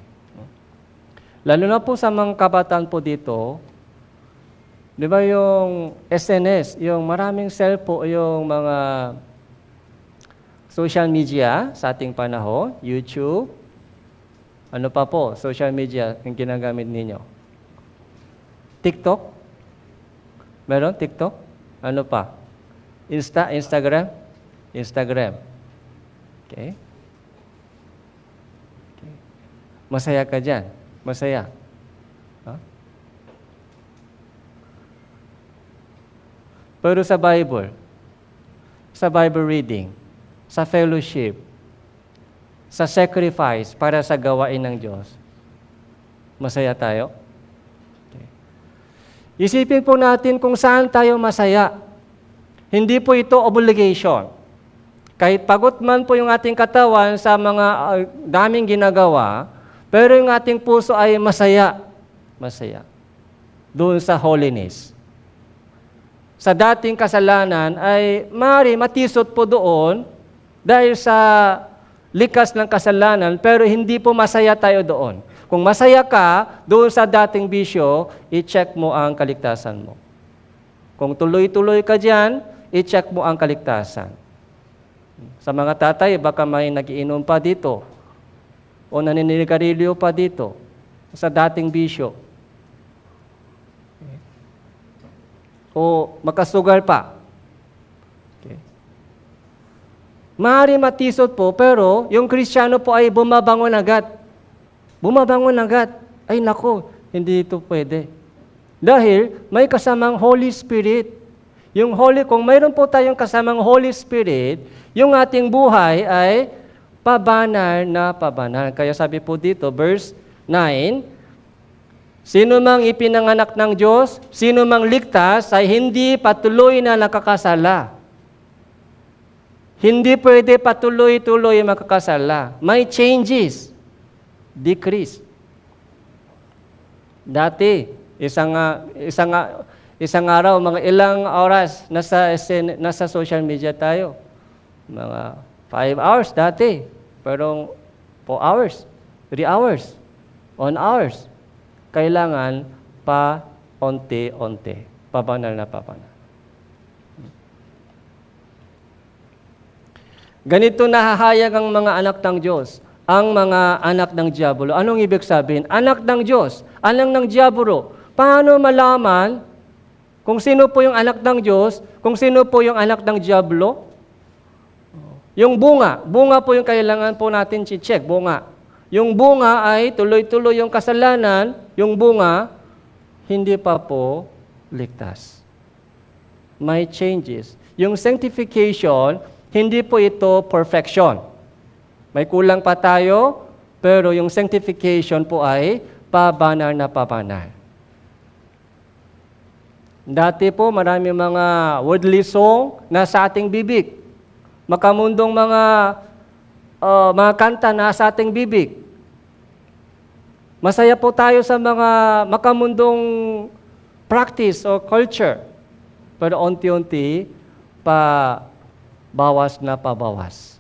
Lalo na po sa mga kabataan po dito, di ba yung SNS, yung maraming cellphone, yung mga social media sa ating panahon, YouTube, ano pa po, social media yung ginagamit ninyo? TikTok? Meron TikTok? Ano pa? Instagram? Instagram. Okay? Masaya ka dyan. Masaya. Huh? Pero sa Bible reading, sa fellowship, sa sacrifice para sa gawain ng Diyos, masaya tayo? Okay. Isipin po natin kung saan tayo masaya. Hindi po ito obligation. Kahit pagod man po yung ating katawan sa mga daming ginagawa, pero yung ating puso ay masaya. Masaya. Doon sa holiness. Sa dating kasalanan ay maaari matisot po doon dahil sa likas ng kasalanan, pero hindi po masaya tayo doon. Kung masaya ka doon sa dating bisyo, i-check mo ang kaligtasan mo. Kung tuloy-tuloy ka dyan, i-check mo ang kaligtasan. Sa mga tatay, baka may nagiinom pa dito o naninigarilyo pa dito sa dating bisyo. O makasugal pa. Okay. Maaari matisot po, pero yung Kristiyano po ay bumabangon agad. Bumabangon agad. Ay nako, hindi ito pwede. Dahil may kasamang Holy Spirit. Kung mayroon po tayong kasamang Holy Spirit, yung ating buhay ay pabanal na pabanal. Kaya sabi po dito, verse 9, sino mang ipinanganak ng Diyos, sino mang ligtas, ay hindi patuloy na nakakasala. Hindi pwede patuloy-tuloy makakasala. May changes. Decrease. Dati, isang araw, mga ilang oras, nasa social media tayo. Mga 5 hours dati. Pero 4 hours, 3 hours, 1 hours. Kailangan pa onti-onti. Pabanal na pabanal. Ganito nahahayag ang mga anak ng Diyos, ang mga anak ng Diablo. Anong ibig sabihin? Anak ng Diyos, anak ng Diablo. Paano malaman kung sino po yung anak ng Diyos, kung sino po yung anak ng Diablo? Yung bunga po yung kailangan po natin i-check, bunga. Yung bunga ay tuloy-tuloy yung kasalanan, yung bunga, hindi pa po ligtas. May changes. Yung sanctification, hindi po ito perfection. May kulang pa tayo, pero yung sanctification po ay pabanal na pabanal. Dati po, marami mga worldly song na sa ating bibig. Makamundong mga kanta na sa ating bibig. Masaya po tayo sa mga makamundong practice or culture. Pero unti-unti, bawas na pabawas.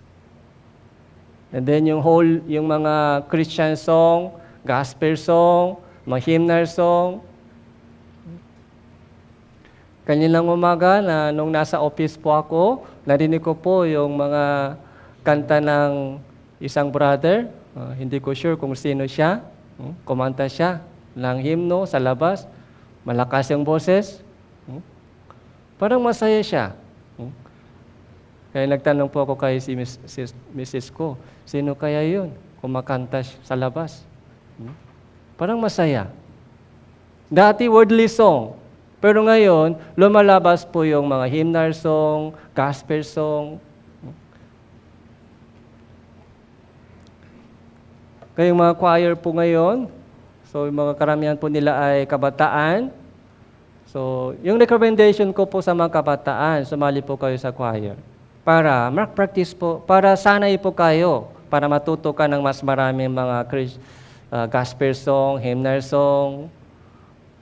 And then yung mga Christian song, gospel song, mga hymnal song. Kanilang umaga na nung nasa office po ako, narinig ko po yung mga kanta ng isang brother. Hindi ko sure kung sino siya. Kumanta siya ng hymno sa labas. Malakas yung boses. Parang masaya siya. Kaya nagtanong po ako kay Mrs. ko, sino kaya yun kumakanta sa labas? Parang masaya. Dati worldly song, pero ngayon lumalabas po yung mga hymnal song, gospel song. Kaya yung mga choir po ngayon, so yung mga karamihan po nila ay kabataan. So yung recommendation ko po sa mga kabataan, sumali po kayo sa choir. Para practice po, para sanay po kayo para matuto ka ng mas maraming mga gospel song, hymnal song.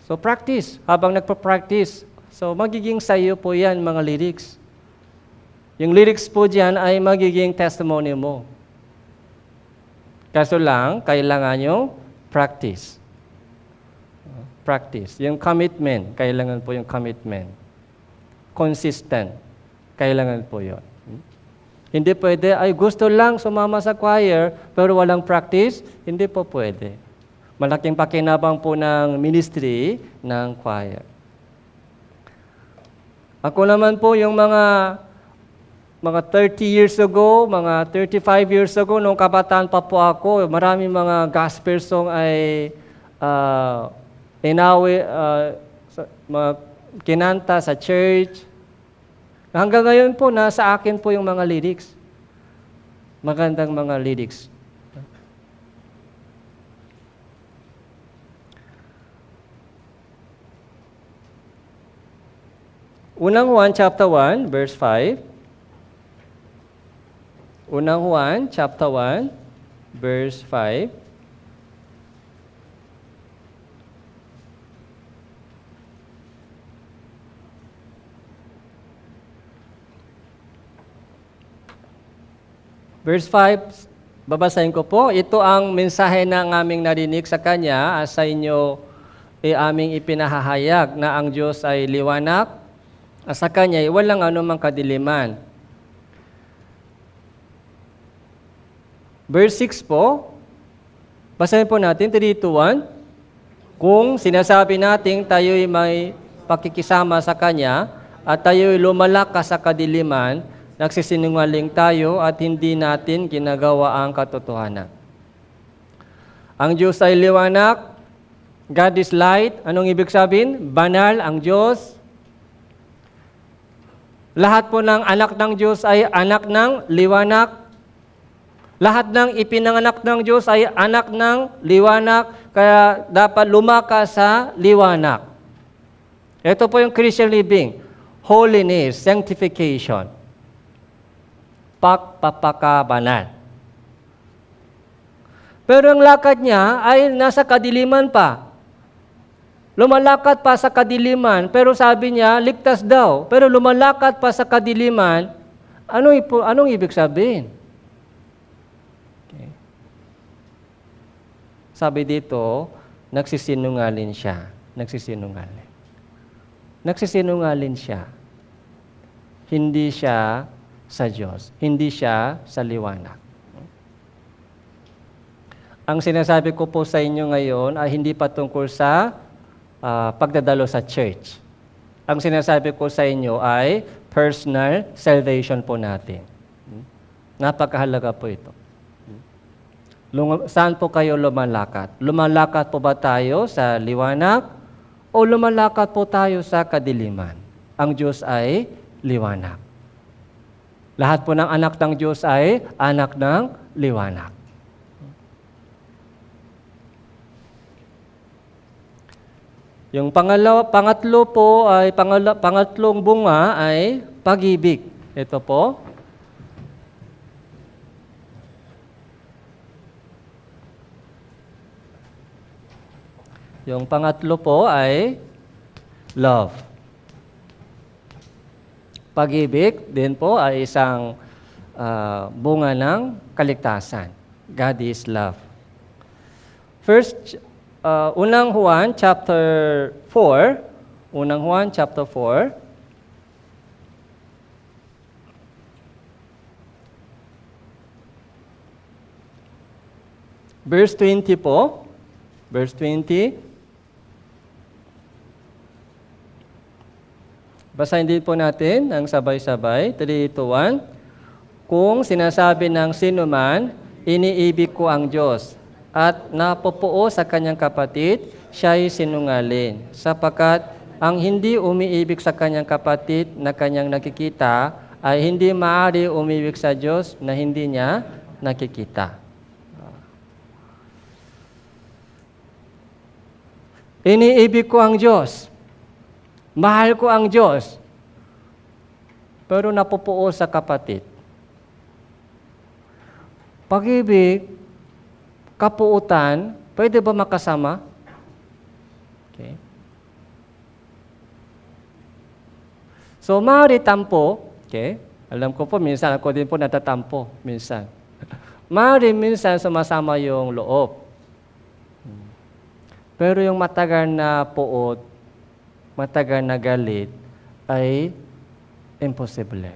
So practice, habang nagpa-practice. So magiging sayo po yan mga lyrics. Yung lyrics po dyan ay magiging testimony mo. Kaso lang, kailangan yung practice. Practice. Yung commitment, kailangan po yung commitment. Consistent, kailangan po yun. Hindi pwede, ay gusto lang sumama sa choir, pero walang practice, hindi po pwede. Malaking pakinabang po ng ministry ng choir. Ako naman po yung mga 30 years ago, mga 35 years ago, nung kabataan pa po ako, maraming mga gospel song ay kinanta sa church. Hanggang ngayon po, nasa akin po yung mga lyrics. Magandang mga lyrics. Unang Juan chapter 1, verse 5. Unang Juan, chapter 1, verse 5. Verse 5, babasahin ko po. Ito ang mensahe ng aming narinig sa Kanya, sa inyo aming ipinahahayag na ang Diyos ay liwanag, sa Kanya ay walang anumang kadiliman. Verse 6 po, basahin po natin, 3, 2, 1. Kung sinasabi natin tayo'y may pakikisama sa Kanya at tayo'y lumalakas sa kadiliman, nagsisinungaling tayo at hindi natin ginagawa ang katotohanan. Ang Diyos ay liwanag, God is light. Anong ibig sabihin? Banal ang Diyos. Lahat po ng anak ng Diyos ay anak ng liwanag. Lahat ng ipinanganak ng Diyos ay anak ng liwanag, kaya dapat lumakas sa liwanag. Ito po yung Christian living. Holiness, sanctification. Pagpapakabanal. Pero ang lakad niya ay nasa kadiliman pa. Lumalakad pa sa kadiliman, pero sabi niya, ligtas daw. Pero lumalakad pa sa kadiliman, anong ibig sabihin? Sabi dito, nagsisinungaling siya. Nagsisinungaling. Nagsisinungaling siya. Hindi siya sa Diyos. Hindi siya sa liwanag. Ang sinasabi ko po sa inyo ngayon ay hindi patungkol sa pagdadalo sa church. Ang sinasabi ko sa inyo ay personal salvation po natin. Napakahalaga po ito. Saan po kayo lumalakad? Lumalakad po ba tayo sa liwanag o lumalakad po tayo sa kadiliman? Ang Diyos ay liwanag. Lahat po ng anak ng Diyos ay anak ng liwanag. Yung pangatlo po ay pangatlong bunga ay pag-ibig. Ito po. Yung pangatlo po ay love. Pag-ibig din po ay isang bunga ng kaligtasan. God is love. First, Unang Juan chapter 4. Unang Juan chapter 4. Verse 20 po. Verse 20. Basahin din po natin ang sabay-sabay. 3, 2, 1. Kung sinasabi ng sinuman, iniibig ko ang Diyos, at napupuo sa kanyang kapatid, siya'y sinungaling. Sapagkat ang hindi umiibig sa kanyang kapatid na kanyang nakikita, ay hindi maaari umibig sa Diyos na hindi niya nakikita. Iniibig ko ang Diyos. Mahal ko ang Diyos. Pero napupuo sa kapatid. pag-ibig, kapuutan, pwede ba makasama? Okay. So, maaari tampo, okay? Alam ko po, minsan ako din po natatampo, minsan. Maaari minsan sumasama yung loob. Pero yung matagal na puot, matagal na galit, ay imposible.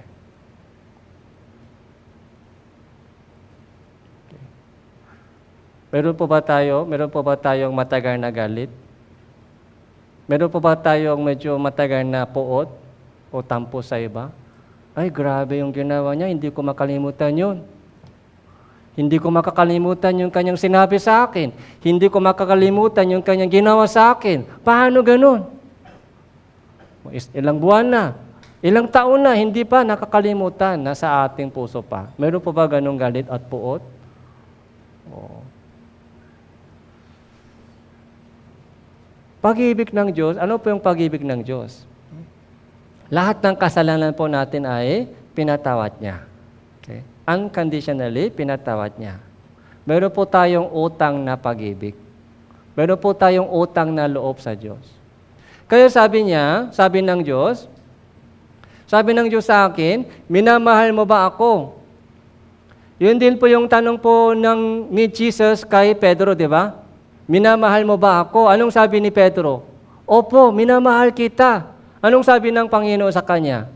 Okay. Meron po ba tayong matagal na galit? Meron po ba tayong medyo matagal na puot o tampo sa iba? Ay, grabe yung ginawa niya, hindi ko makalimutan yun. Hindi ko makakalimutan yung kanyang sinabi sa akin. Hindi ko makakalimutan yung kanyang ginawa sa akin. Paano ganun? Ilang buwan na, ilang taon na, hindi pa nakakalimutan, nasa ating puso pa. Meron po ba ganung galit at puot? Oo. Pag-ibig ng Diyos, ano po yung pag-ibig ng Diyos? Lahat ng kasalanan po natin ay pinatawad niya. Okay? Unconditionally, pinatawad niya. Meron po tayong utang na pag-ibig. Meron po tayong utang na loob sa Diyos. Kaya sabi ng Diyos sa akin, minamahal mo ba ako? Yun din po yung tanong po ni Jesus kay Pedro, di ba? Minamahal mo ba ako? Anong sabi ni Pedro? Opo, minamahal kita. Anong sabi ng Panginoon sa kanya?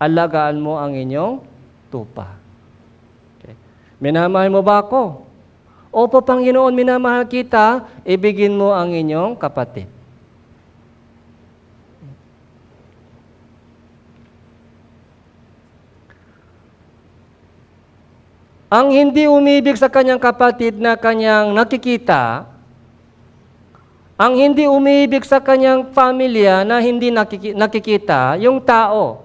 Alagaan mo ang inyong tupa. Okay. Minamahal mo ba ako? Opo, Panginoon, minamahal kita, ibigin mo ang inyong kapatid. Ang hindi umibig sa kanyang kapatid na kanyang nakikita, ang hindi umibig sa kanyang pamilya na hindi nakikita, yung tao,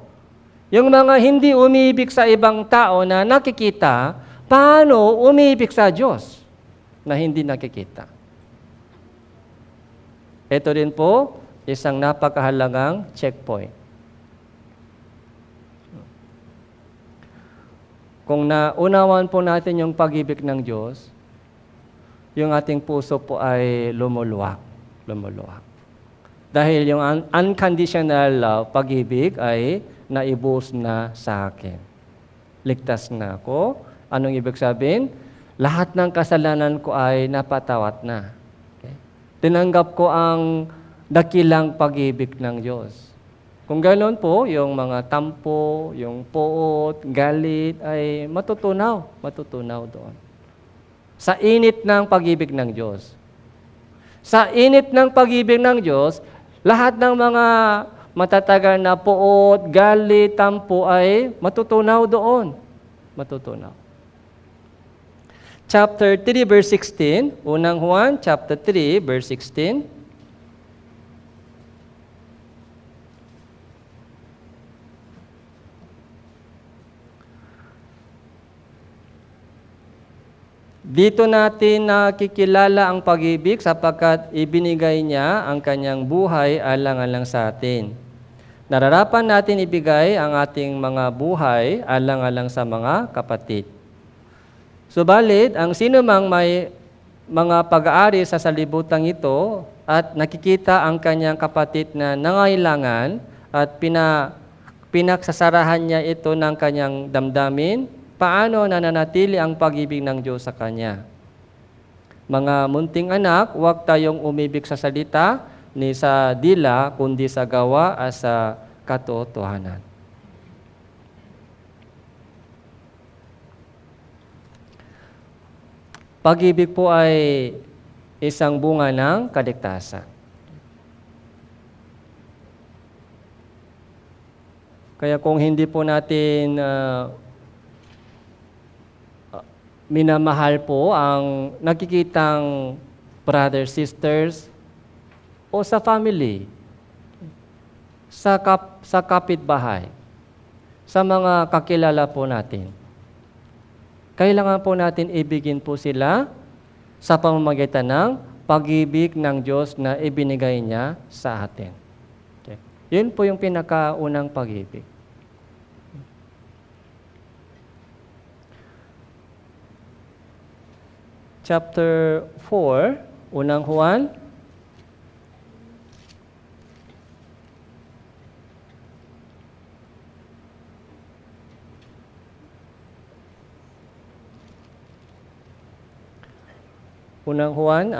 yung mga hindi umibig sa ibang tao na nakikita, paano umibig sa Diyos na hindi nakikita? Ito din po, isang napakahalagang checkpoint. Kung naunawan po natin yung pag-ibig ng Diyos, yung ating puso po ay lumuluwak. Dahil yung unconditional love, pag-ibig, ay naibus na sa akin. Ligtas na ako. Anong ibig sabihin? Lahat ng kasalanan ko ay napatawad na. Okay? Tinanggap ko ang dakilang pag-ibig ng Diyos. Kung ganoon po, yung mga tampo, yung puot, galit, ay matutunaw doon. Sa init ng pag-ibig ng Diyos. Sa init ng pag-ibig ng Diyos, lahat ng mga matatagal na puot, galit, tampo ay matutunaw doon. Matutunaw. Chapter 3, verse 16. Unang Juan, chapter 3, verse 16. Dito natin nakikilala ang pag-ibig sapagkat ibinigay niya ang kanyang buhay alang-alang sa atin. Nararapat natin ibigay ang ating mga buhay alang-alang sa mga kapatid. Subalit, ang sinumang may mga pag-aari sa salibutang ito at nakikita ang kanyang kapatid na nangailangan at pinagsasarahan niya ito ng kanyang damdamin, paano nananatili ang pag-ibig ng Diyos sa Kanya? Mga munting anak, huwag tayong umibig sa salita, ni sa dila, kundi sa gawa at sa katotohanan. Pag-ibig po ay isang bunga ng kaligtasan. Kaya kung hindi po natin minamahal po ang nakikitang brothers, sisters, o sa family, sa kapitbahay, sa mga kakilala po natin. Kailangan po natin ibigin po sila sa pamamagitan ng pag-ibig ng Diyos na ibinigay niya sa atin. Okay. Yun po yung pinakaunang pag-ibig. chapter 4, unang Juan. Unang Juan,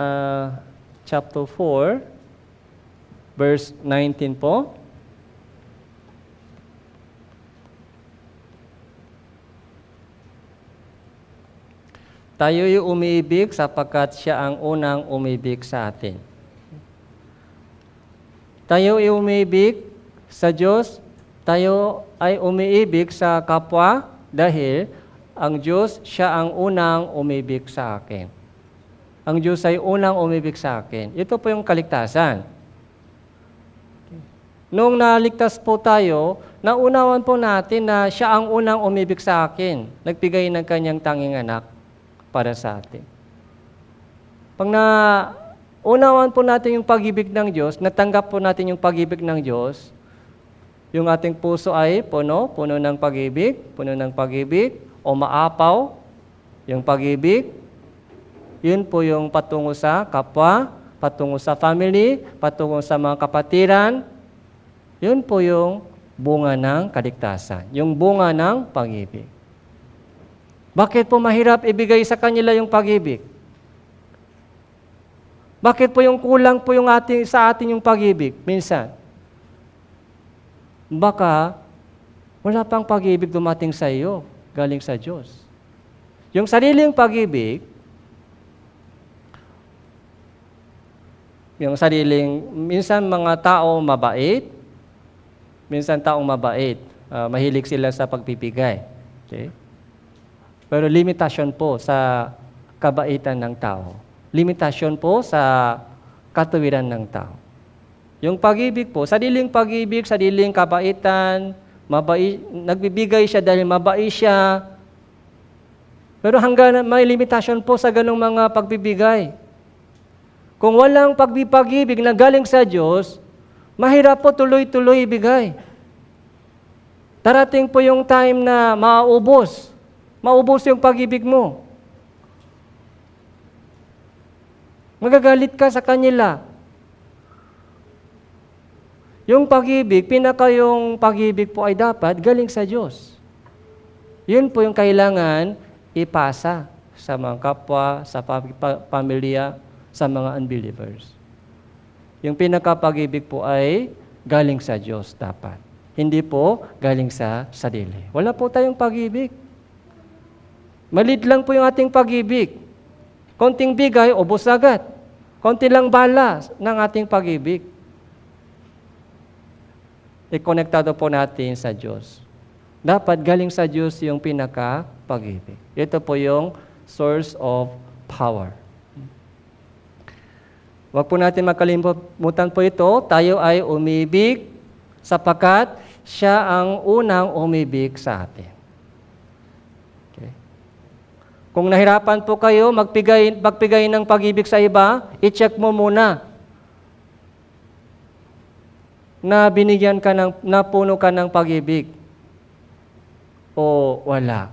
chapter 4, verse 19 po. Tayo'y umiibig sapagkat siya ang unang umibig sa atin. Tayo'y umiibig sa Diyos, tayo ay umiibig sa kapwa dahil ang Diyos, siya ang unang umibig sa akin. Ang Diyos ay unang umibig sa akin. Ito po yung kaligtasan. Noong naligtas po tayo, naunawan po natin na siya ang unang umibig sa akin. Nagbigay ng kanyang tanging anak para sa atin. Pag naunawan po natin yung pag-ibig ng Diyos, natanggap po natin yung pag-ibig ng Diyos, yung ating puso ay puno ng pag-ibig, o maapaw, yung pag-ibig, yun po yung patungo sa kapwa, patungo sa family, patungo sa mga kapatiran, yun po yung bunga ng kaligtasan, yung bunga ng pag-ibig. Bakit po mahirap ibigay sa kanila yung pag-ibig? Bakit po yung kulang po yung sa atin yung pag-ibig minsan? Baka wala pang pag-ibig dumating sa iyo, galing sa Diyos. Yung sariling pag-ibig, minsan mga tao mabait, mahilig sila sa pagbibigay. Okay? Pero limitasyon po sa kabaitan ng tao. Limitasyon po sa katuwiran ng tao. Yung pag-ibig po, sariling pag-ibig, sariling kabaitan, nagbibigay siya dahil mabait siya. Pero hanggang may limitasyon po sa ganung mga pagbibigay. Kung walang pag-ibig na galing sa Diyos, mahirap po tuloy-tuloy ibigay. Darating po yung time na maubos yung pag-ibig mo. Magagalit ka sa kanila. Yung pag-ibig, yung pag-ibig po ay dapat galing sa Diyos. Yun po yung kailangan ipasa sa mga kapwa, sa pamilya, sa mga unbelievers. Yung pinaka-pag-ibig po ay galing sa Diyos dapat. Hindi po galing sa sarili. Wala po tayong pag-ibig. Maliit lang po yung ating pag-ibig. Konting bigay, ubos agad. Konti lang bala ng ating pag-ibig. I-konektado po natin sa Diyos. Dapat galing sa Diyos yung pinaka-pag-ibig. Ito po yung source of power. Huwag po natin makalimutan po ito. Tayo ay umibig sapagkat siya ang unang umibig sa atin. Okay. Kung nahirapan po kayo magbigay ng pag-ibig sa iba, i-check mo muna na binigyan ka napuno ka ng pag-ibig o wala.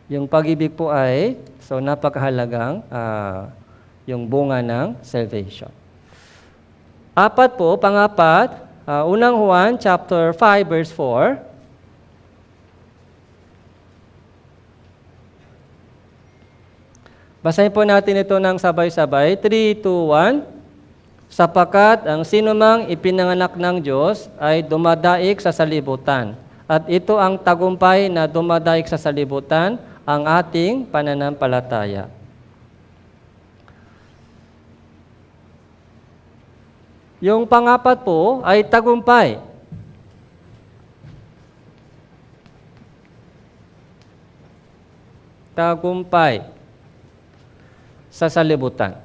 Yung pag-ibig po ay napakahalagang yung bunga ng salvation. Pangapat, unang Juan, chapter 5, verse 4. Basahin po natin ito ng sabay-sabay. 3, 2, 1. Sapagkat ang sinumang ipinanganak ng Diyos ay dumadaig sa salibutan. At ito ang tagumpay na dumadaig sa salibutan, ang ating pananampalataya. Yung pangapat po ay tagumpay. Tagumpay sa salibutan.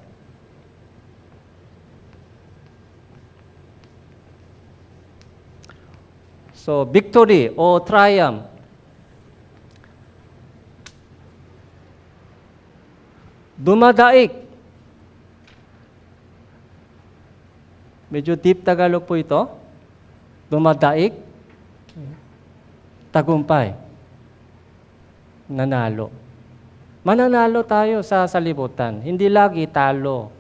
So, victory o triumph. Dumadaig. Medyo deep Tagalog po ito. Dumadaig. Tagumpay. Nanalo. Mananalo tayo sa salibutan. Hindi lagi talo.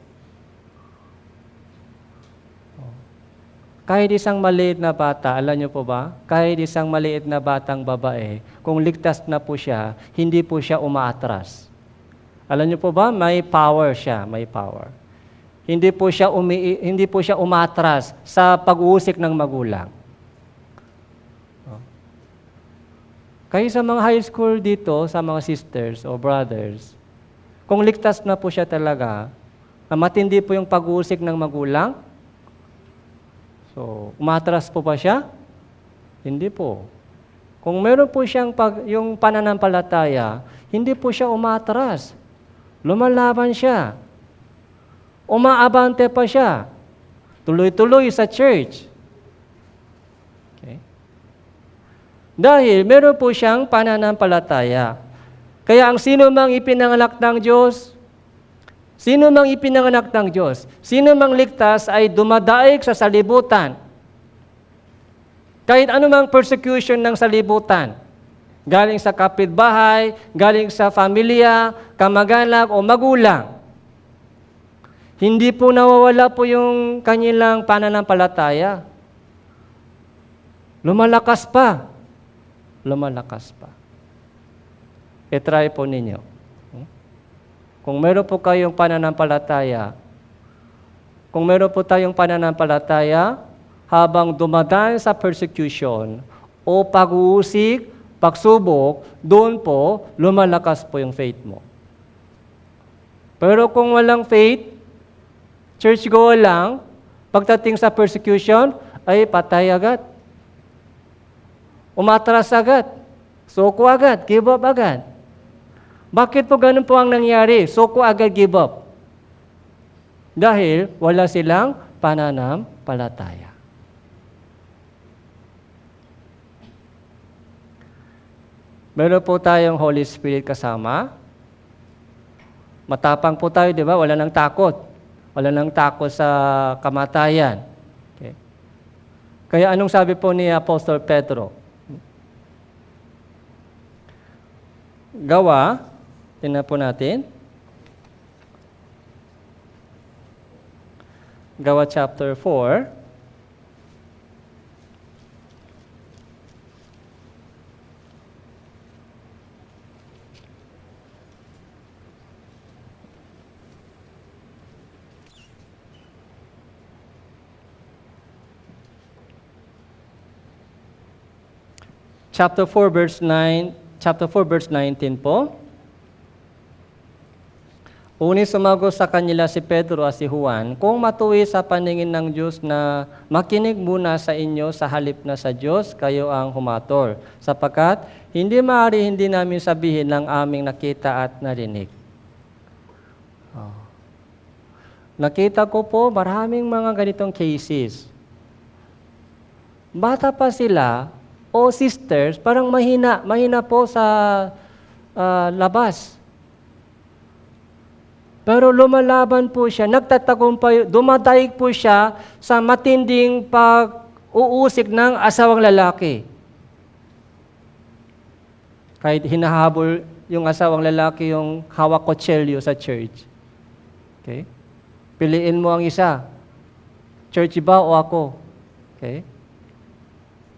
Kahit isang maliit na bata, alam niyo po ba? Kahit isang maliit na batang babae, kung ligtas na po siya, hindi po siya umaatras. Alam niyo po ba? May power siya, may power. Hindi po siya umatras sa pag-uusik ng magulang. Kaya sa mga high school dito, sa mga sisters o brothers, kung ligtas na po siya talaga, na matindi po yung pag-uusik ng magulang, so, umatras po ba siya? Hindi po. Kung meron po siyang yung pananampalataya, hindi po siya umatras. Lumalaban siya. Umaabante pa siya. Tuloy-tuloy sa church. Okay? Dahil meron po siyang pananampalataya. Kaya ang sino mang ipinanganak ng Diyos, sino mang ligtas ay dumadaig sa salibutan. Kahit anumang persecution ng salibutan, galing sa kapitbahay, galing sa pamilya, kamag-anak o magulang, hindi po nawawala po yung kanilang pananampalataya. Lumalakas pa. I-try po ninyo. Kung meron po kayong pananampalataya, habang dumadaan sa persecution o pag-uusik, pagsubok, doon po, lumalakas po yung faith mo. Pero kung walang faith, church go lang, pagdating sa persecution, ay patay agad. Umatras agad. Suko agad, give up agad. Bakit po ganun po ang nangyari? Suko agad, give up. Dahil wala silang pananampalataya. Meron po tayong Holy Spirit kasama. Matapang po tayo, di ba? Wala nang takot. Wala nang takot sa kamatayan. Okay. Kaya anong sabi po ni Apostol Pedro? Gawa, tingnan po natin. Gawa chapter 4. Chapter 4 verse 19 po. Uni sumagot sa kanila si Pedro at si Juan, kung matuwi sa paningin ng Diyos na makinig muna sa inyo sa halip na sa Diyos, kayo ang humator. Sapagkat hindi maaari hindi namin sabihin ng aming nakita at narinig. Nakita ko po maraming mga ganitong cases. Bata pa sila, o sisters, parang mahina po sa labas. Pero lumalaban po siya, nagtatagumpay, dumadaig po siya sa matinding pag-uusik ng asawang lalaki. Kahit hinahabol yung asawang lalaki yung hawak kutsilyo sa church. Okay? Piliin mo ang isa. Church ba o ako? Okay?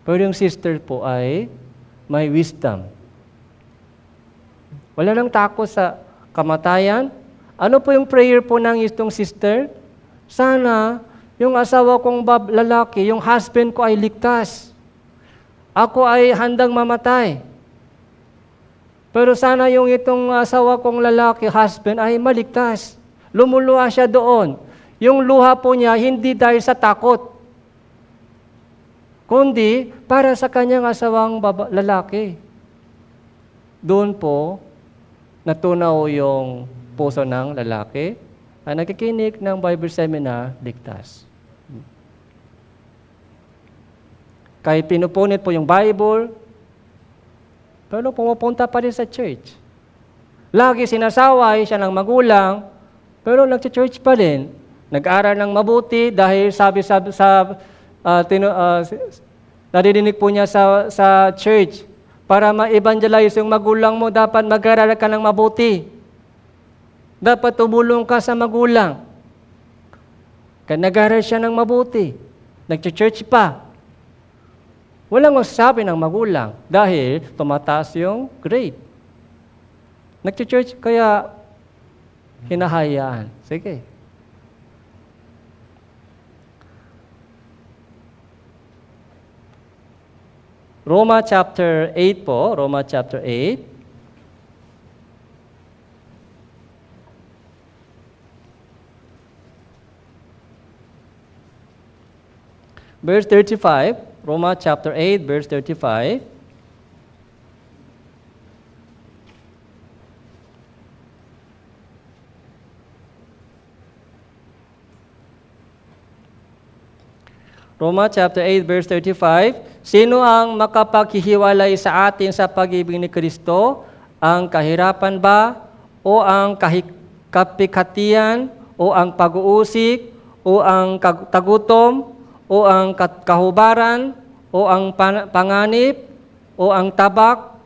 Pero yung sister po ay may wisdom. Wala nang takot sa kamatayan. Ano po yung prayer po ng itong sister? Sana yung asawa kong lalaki, yung husband ko ay ligtas. Ako ay handang mamatay. Pero sana yung itong asawa kong lalaki, husband, ay maligtas. Lumuluha siya doon. Yung luha po niya, hindi dahil sa takot, kundi para sa kanyang asawang lalaki. Doon po, natunaw yung puso ng lalaki na nakikinig ng Bible seminar, ligtas. Kahit pinupunit po yung Bible, pero pumupunta pa rin sa church. Lagi sinasaway siya ng magulang, pero nag-church pa rin. Nag-aral ng mabuti dahil naririnig po niya sa church, para ma-evangelize yung magulang mo, dapat mag-aral ka ng mabuti. Dapat tumulong ka sa magulang. Kaya nag-aaral siya ng mabuti. Nag-church pa. Walang magsasabi ng magulang dahil tumataas yung grade. Nag-church kaya hinahayaan. Sige. Roma chapter 8 po, Roma chapter 8. Verse 35, Roma chapter 8, verse 35. Roma chapter 8, verse 35. Sino ang makapaghihiwalay sa atin sa pag-ibig ni Kristo? Ang kahirapan ba? O ang kapikatian? O ang pag-uusik? O ang tagutom? O ang kahubaran? O ang panganib? O ang tabak?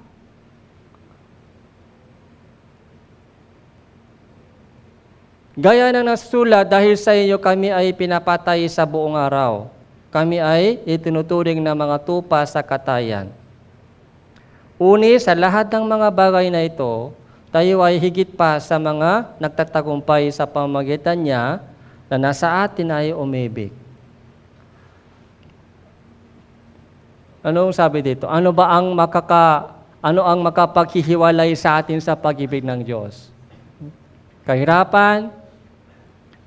Gaya ng nasulat, dahil sa inyo kami ay pinapatay sa buong araw. Kami ay itinuturing na mga tupa sa katayan. Uni, sa lahat ng mga bagay na ito, tayo ay higit pa sa mga nagtatagumpay sa pamamagitan niya na nasa atin ay umibig. Anong sabi dito? Ano ang makapaghihiwalay sa atin sa pag-ibig ng Diyos? Kahirapan,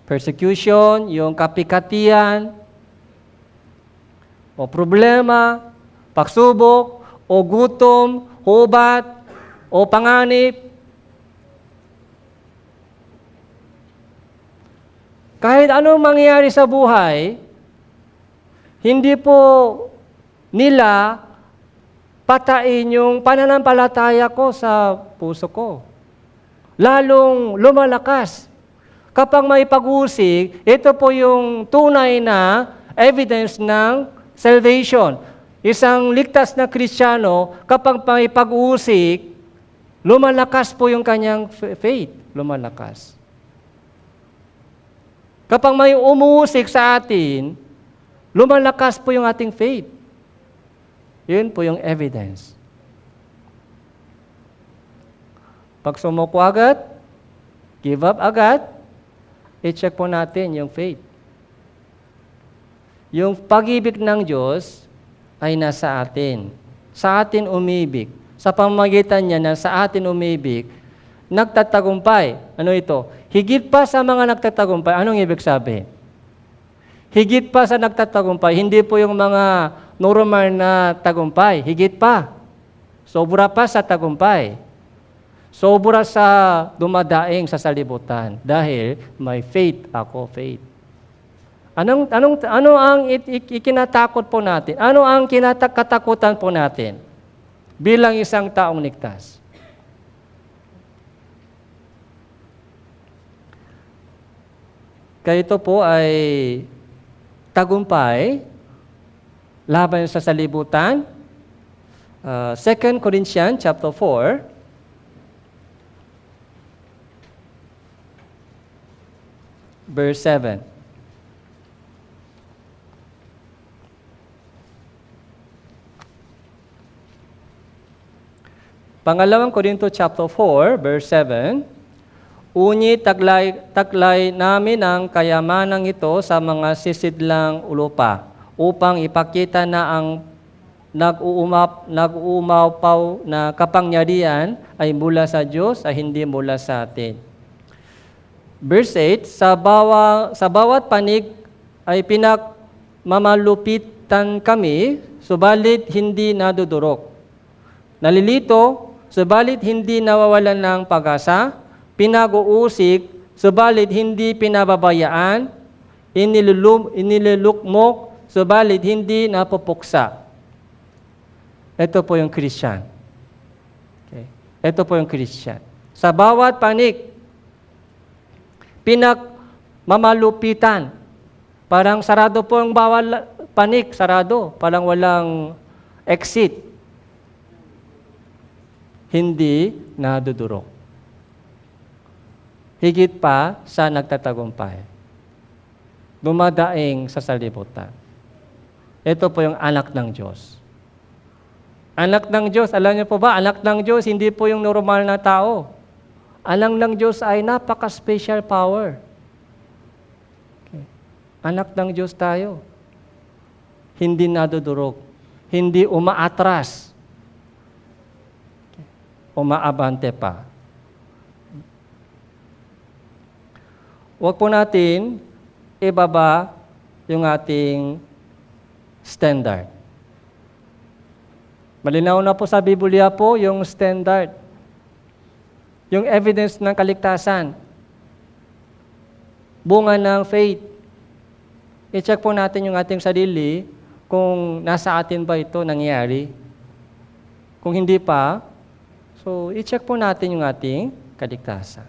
persecution, yung kapikatian, o problema, pagsubok, o gutom, hubat, o panganib. Kahit anong mangyari sa buhay, hindi po nila patain yung pananampalataya ko sa puso ko. Lalong lumalakas. Kapag may pag-usik, ito po yung tunay na evidence ng salvation. Isang ligtas na Kristiyano, kapag may pag-uusik, lumalakas po yung kanyang faith. Lumalakas. Kapag may umuusik sa atin, lumalakas po yung ating faith. Yun po yung evidence. Pag sumuko agad, give up agad, i-check po natin yung faith. Yung pag-ibig ng Diyos ay nasa atin. Sa atin umibig. Sa pamamagitan niya na sa atin umibig, nagtatagumpay. Ano ito? Higit pa sa mga nagtatagumpay. Anong ibig sabihin? Higit pa sa nagtatagumpay, hindi po yung mga normal na tagumpay. Higit pa. Sobra pa sa tagumpay. Sobra sa dumadaing sa salibutan. Dahil may faith ako, faith. Ano ang ikinatakot po natin? Ano ang katakutan po natin bilang isang taong ligtas? Kaya ito po ay tagumpay laban sa salibutan. 2 Corinthians chapter 4, verse 7. Pangalawang Korinto chapter 4, verse 7, Uni taglay namin ang kayamanang ito sa mga sisidlang lupa upang ipakita na ang nag-uumapaw na kapangyarihan ay mula sa Diyos ay hindi mula sa atin. Verse 8, sa bawat panig ay pinagmamalupitan kami, subalit hindi nadudurok. Nalilito, subalit hindi nawawalan ng pag-asa, pinag-uusik, subalit hindi pinababayaan, inilulukmok, subalit hindi napupuksa. Ito po yung Christian. Okay. Ito po yung Christian. Sa bawat panig, pinagmamalupitan. Parang sarado po ang bawal panig, sarado. Parang walang exit. Hindi nadudurok. higit pa sa nagtatagumpay. Dumadaing sa salibutan. Ito po yung anak ng Diyos. Anak ng Diyos, alam niyo po ba, anak ng Diyos, hindi po yung normal na tao. Anak ng Diyos ay napaka-special power. Okay. Anak ng Diyos tayo. Hindi nadudurog. Hindi umaatras. Okay. Umaabante pa. Huwag po natin ibaba yung ating standard. Malinaw na po sa Biblia po yung standard. Yung evidence ng kaligtasan. Bunga ng faith. I-check po natin yung ating sarili kung nasa atin ba ito nangyari. Kung hindi pa, so i-check po natin yung ating kaligtasan.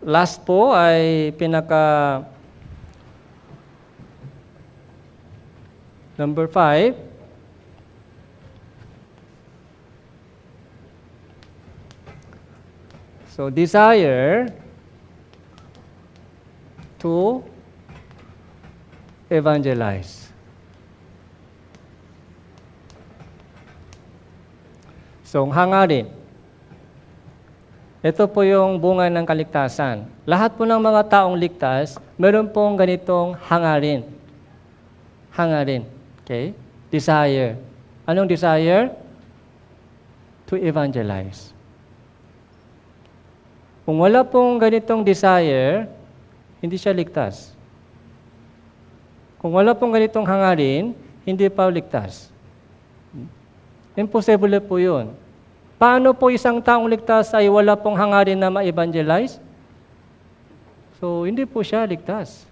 Last po ay number 5. So, desire to evangelize. So, hangarin. Ito po yung bunga ng kaligtasan. Lahat po ng mga taong ligtas, meron pong ganitong hangarin. Hangarin. Okay? Desire. Anong desire? To evangelize. Kung wala pong ganitong desire, hindi siya ligtas. Kung wala pong ganitong hangarin, hindi pa ligtas. Imposible po yun. Paano po isang taong ligtas ay wala pong hangarin na ma-evangelize? So, hindi po siya ligtas.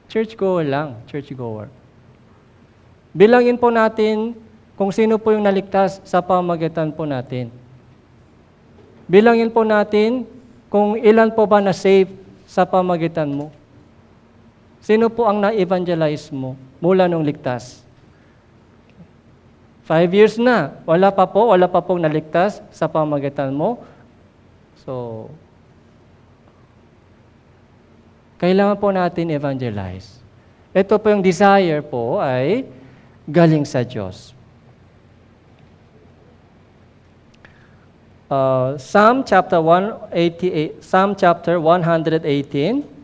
Churchgoer lang, churchgoer. Bilangin po natin kung sino po yung naligtas sa pamamagitan po natin. Bilangin po natin kung ilan po ba na-save sa pamamagitan mo. Sino po ang na-evangelize mo mula nung ligtas? 5 years na, wala pa pong naligtas sa pamamagitan mo. So, kailangan po natin evangelize. Ito po yung desire po ay galing sa Diyos. Psalm chapter 118.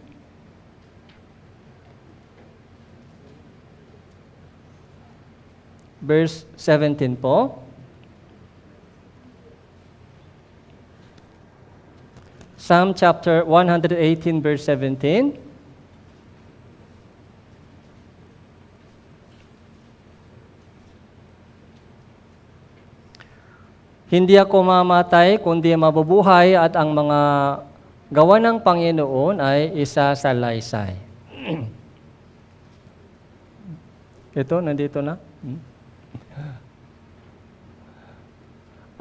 Verse 17 po. Psalm chapter 118, verse 17. Hindi ako mamatay, kundi mabubuhay at ang mga gawa ng Panginoon ay isa sa laysay. Ito, nandito na.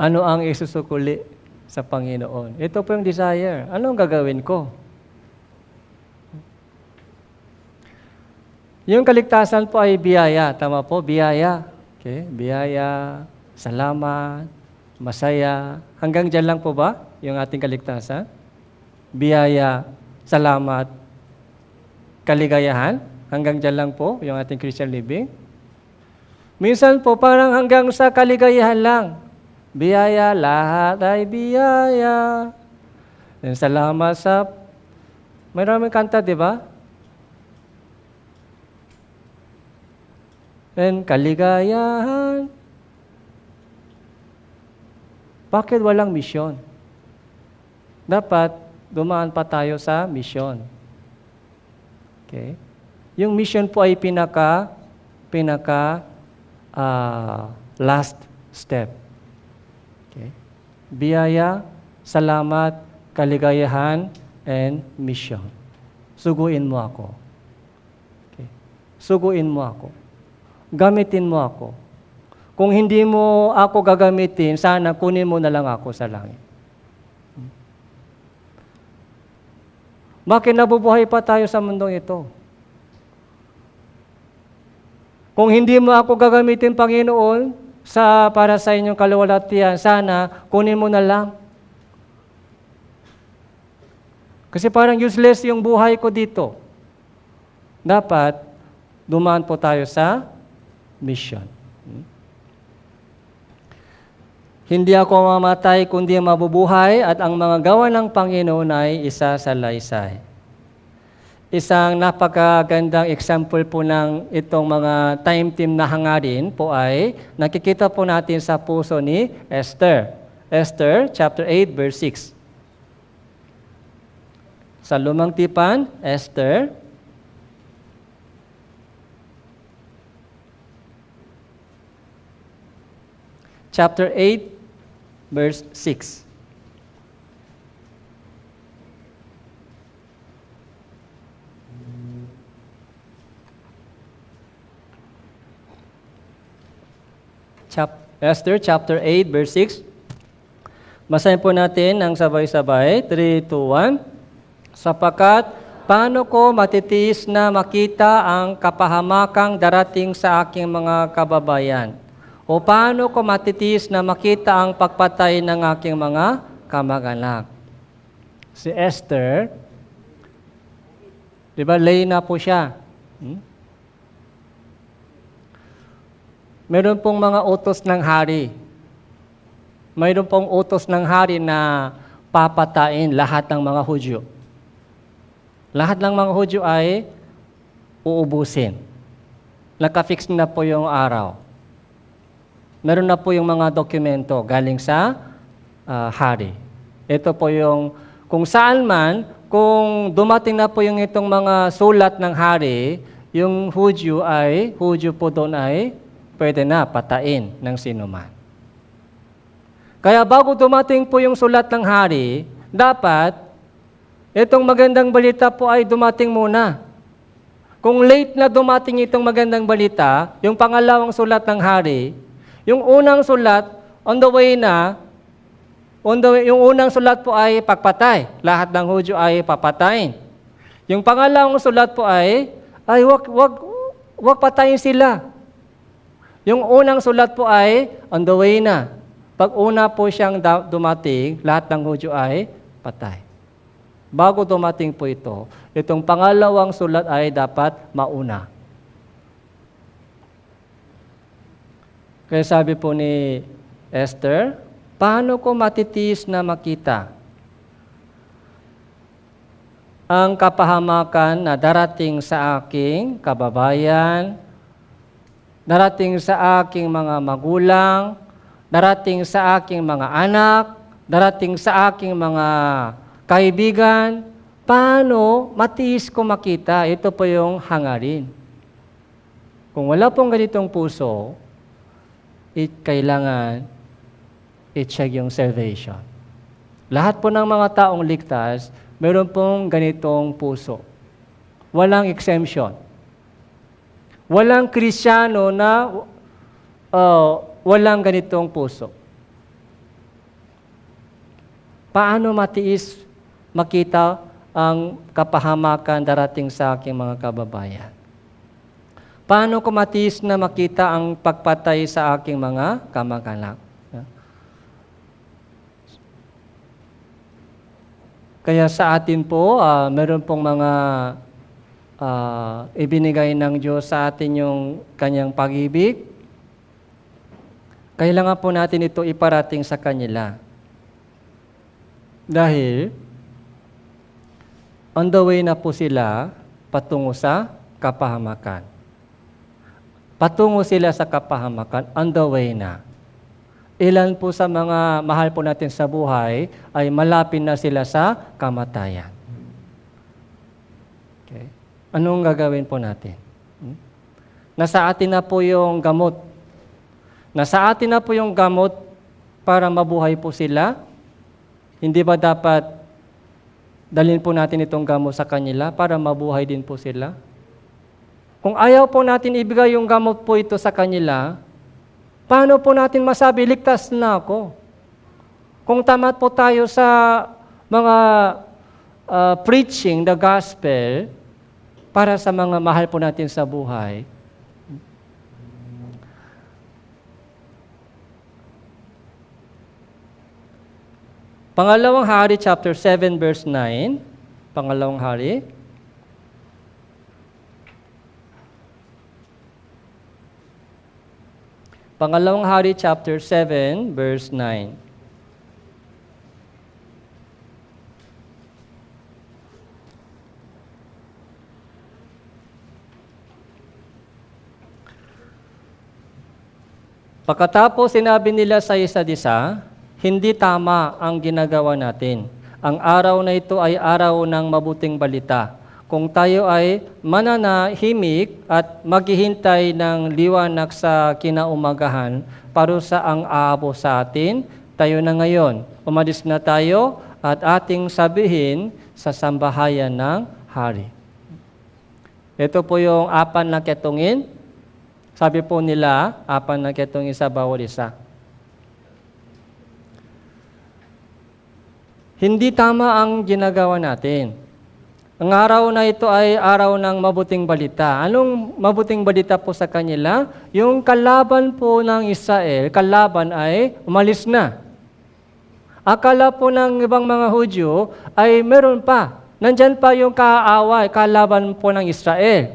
Ano ang isusukuli sa Panginoon? Ito po yung desire. Anong gagawin ko? Yung kaligtasan po ay biyaya. Tama po, biyaya. Okay? Biyaya, salamat, masaya. Hanggang dyan lang po ba yung ating kaligtasan? Biyaya, salamat, kaligayahan. Hanggang dyan lang po yung ating Christian living. Minsan po parang hanggang sa kaligayahan lang. Biyaya, lahat ay biyaya. And salamat sa... Maraming kanta, di ba? And kaligayahan. Bakit walang misyon? Dapat dumaan pa tayo sa misyon. Okay? Yung mission po ay last step. Okay? Biyaya, salamat, kaligayahan, and mission. Suguin mo ako. Okay? Suguin mo ako. Gamitin mo ako. Kung hindi mo ako gagamitin, sana kunin mo na lang ako sa langit. Bakit nabubuhay pa tayo sa mundong ito? Kung hindi mo ako gagamitin, Panginoon, para sa inyong kaluwalhatian, sana kunin mo na lang. Kasi parang useless yung buhay ko dito. Dapat dumaan po tayo sa mission. Hindi ako mamatay kundi mabubuhay at ang mga gawa ng Panginoon ay isasalaysay. Isang napakagandang example po ng itong mga time team na hangarin po ay nakikita po natin sa puso ni Esther. Esther chapter 8 verse 6. Sa Lumang Tipan, Esther chapter 8 verse 6. Esther chapter 8 verse 6. Basahin po natin ang sabay-sabay. 3, 2, 1. Sapagkat paano ko matitiis na makita ang kapahamakang darating sa aking mga kababayan? O paano ko matitiis na makita ang pagpatay ng aking mga kamag-anak? Si Esther, di ba, lay na po siya. Meron pong mga utos ng hari. Mayroon pong utos ng hari na papatain lahat ng mga Hudyo. Lahat ng mga Hudyo ay uubusin. Nakafix na po yung araw. Meron na po yung mga dokumento galing sa hari. Ito po yung kung saan man, kung dumating na po yung itong mga sulat ng hari, yung Hudyo po doon ay pwede na patain ng sinuman. Kaya bago dumating po yung sulat ng hari, dapat itong magandang balita po ay dumating muna. Kung late na dumating itong magandang balita, yung pangalawang sulat ng hari, yung unang sulat, on the way na, yung unang sulat po ay pagpatay. Lahat ng Hudyo ay papatayin. Yung pangalawang sulat po ay wag patayin sila. Yung unang sulat po ay on the way na. Pag una po siyang dumating, lahat ng Hudyo ay patay. Bago dumating po ito, itong pangalawang sulat ay dapat mauna. Kaya sabi po ni Esther, paano ko matitiis na makita ang kapahamakan na darating sa aking kababayan, darating sa aking mga magulang, darating sa aking mga anak, darating sa aking mga kaibigan? Paano matiis ko makita? Ito po yung hangarin. Kung wala pong ganitong puso, kailangan i-check yung salvation. Lahat po ng mga taong ligtas, meron pong ganitong puso. Walang exemption. Walang Kristiyano na walang ganitong puso. Paano matiis makita ang kapahamakan darating sa aking mga kababayan? Paano ko matiis na makita ang pagpatay sa aking mga kamag-anak? Kaya sa atin po, meron pong mga ibinigay ng Diyos sa atin yung kanyang pag-ibig. Kailangan po natin ito iparating sa kanila. Dahil, on the way na po sila patungo sa kapahamakan. Patungo sila sa kapahamakan, on the way na. Ilan po sa mga mahal po natin sa buhay ay malapit na sila sa kamatayan. Okay. Anong gagawin po natin? Nasa atin na po yung gamot. Nasa atin na po yung gamot para mabuhay po sila. Hindi ba dapat dalhin po natin itong gamot sa kanila para mabuhay din po sila? Kung ayaw po natin ibigay yung gamot po ito sa kanila, paano po natin masabi, ligtas na ako? Kung tamat po tayo sa mga preaching the gospel para sa mga mahal po natin sa buhay, Pangalawang Hari chapter 7 verse 9. Pangalawang Hari. Pangalawang Hari chapter 7 verse 9. Pagkatapos sinabi nila sa isa't isa, hindi tama ang ginagawa natin. Ang araw na ito ay araw ng mabuting balita. Kung tayo ay mananahimik at maghihintay ng liwanag sa kinaumagahan, parusa ang aabot sa atin, tayo na ngayon. Umalis na tayo at ating sabihin sa sambahayan ng hari. Ito po yung apat na ketungin. Sabi po nila, apat na ketungin sa bawat isa. Hindi tama ang ginagawa natin. Ang araw na ito ay araw ng mabuting balita. Anong mabuting balita po sa kanila? Yung kalaban po ng Israel, kalaban ay umalis na. Akala po ng ibang mga Hudyo ay meron pa. Nandyan pa yung kaaway, kalaban po ng Israel.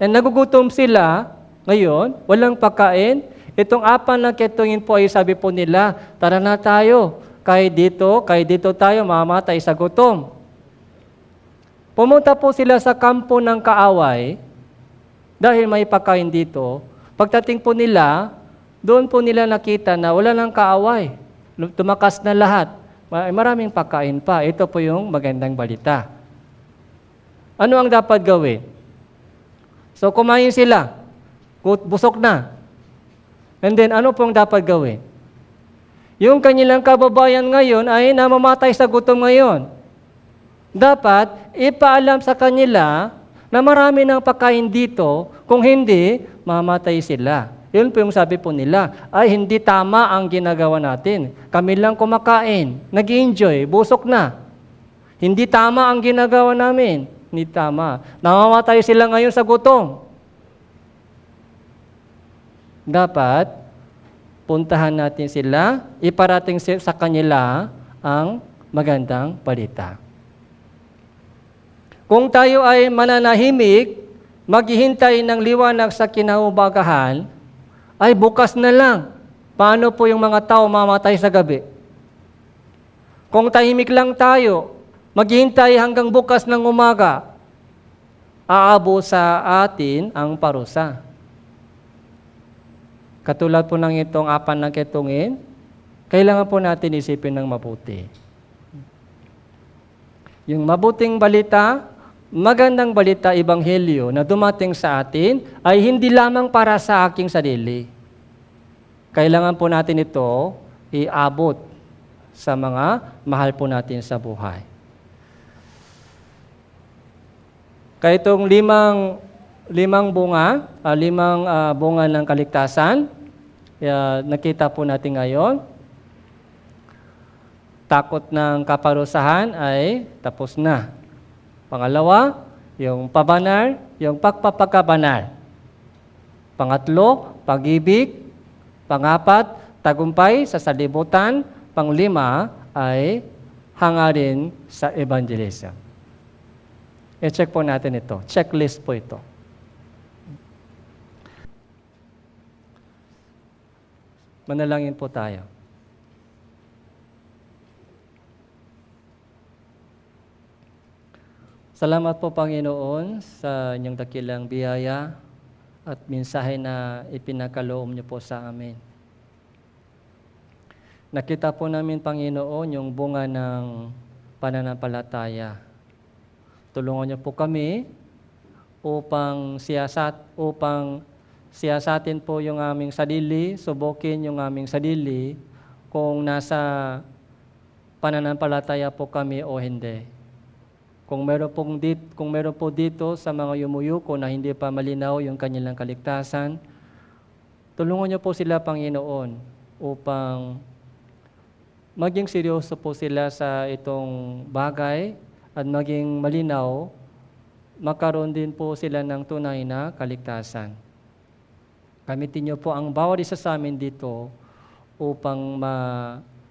And nagugutom sila ngayon, walang pagkain. Itong apat na ketungin po ay sabi po nila, tara na tayo. Kahit dito tayo mamatay sa gutom. Pumunta po sila sa kampo ng kaaway dahil may pagkain dito. Pagdating po nila, doon po nila nakita na wala nang kaaway. Tumakas na lahat. Maraming pagkain pa. Ito po yung magandang balita. Ano ang dapat gawin? So kumain sila. Busok na. And then ano pong dapat gawin? Yung kanilang kababayan ngayon ay namamatay sa gutom ngayon. Dapat ipaalam sa kanila na marami ng pagkain dito, kung hindi, mamatay sila. Yun po yung sabi po nila, ay hindi tama ang ginagawa natin. Kami lang kumakain, nag-enjoy, busok na. Hindi tama ang ginagawa namin. Hindi tama. Namamatay sila ngayon sa gutom. Dapat, puntahan natin sila, iparating sa kanila ang magandang balita. Kung tayo ay mananahimik, maghihintay ng liwanag sa kinaumagahan, ay bukas na lang. Paano po yung mga tao mamatay sa gabi? Kung tahimik lang tayo, maghihintay hanggang bukas ng umaga, aabot sa atin ang parusa. Katulad po ng itong apat na ketungin, kailangan po natin isipin ng mabuti. Yung mabuting balita, magandang balita, ebanghelyo na dumating sa atin ay hindi lamang para sa aking sarili. Kailangan po natin ito iabot sa mga mahal po natin sa buhay. Kaya itong limang bunga ng kaligtasan, nakita po natin ngayon. Takot ng kaparusahan ay tapos na. Pangalawa, yung pabanar, yung pagpapakabanar. Pangatlo, pag-ibig. Pangapat, tagumpay sa salibutan. Panglima ay hangarin sa evangelism. I-check po natin ito. Checklist po ito. Manalangin po tayo. Salamat po, Panginoon, sa inyong dakilang biyaya at mensahe na ipinakaloob niyo po sa amin. Nakita po namin, Panginoon, yung bunga ng pananampalataya. Tulungan niyo po kami upang siyasatin po yung aming sarili, subukin yung aming sarili kung nasa pananampalataya po kami o hindi. Kung meron po dito sa mga yumuyuko na hindi pa malinaw yung kanilang kaligtasan, tulungan niyo po sila, Panginoon, upang maging seryoso po sila sa itong bagay at maging malinaw, magkaroon din po sila ng tunay na kaligtasan. Gamitin niyo po ang bawat isa sa amin dito upang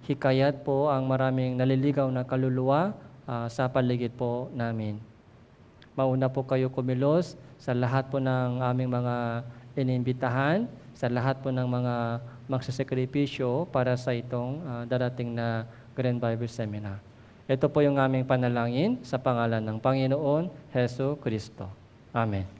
hikayat po ang maraming naliligaw na kaluluwa sa paligid po namin. Mauna po kayo kumilos sa lahat po ng aming mga inimbitahan, sa lahat po ng mga magsasakripisyo para sa itong darating na Grand Bible Seminar. Ito po yung aming panalangin sa pangalan ng Panginoon Hesus Kristo. Amen.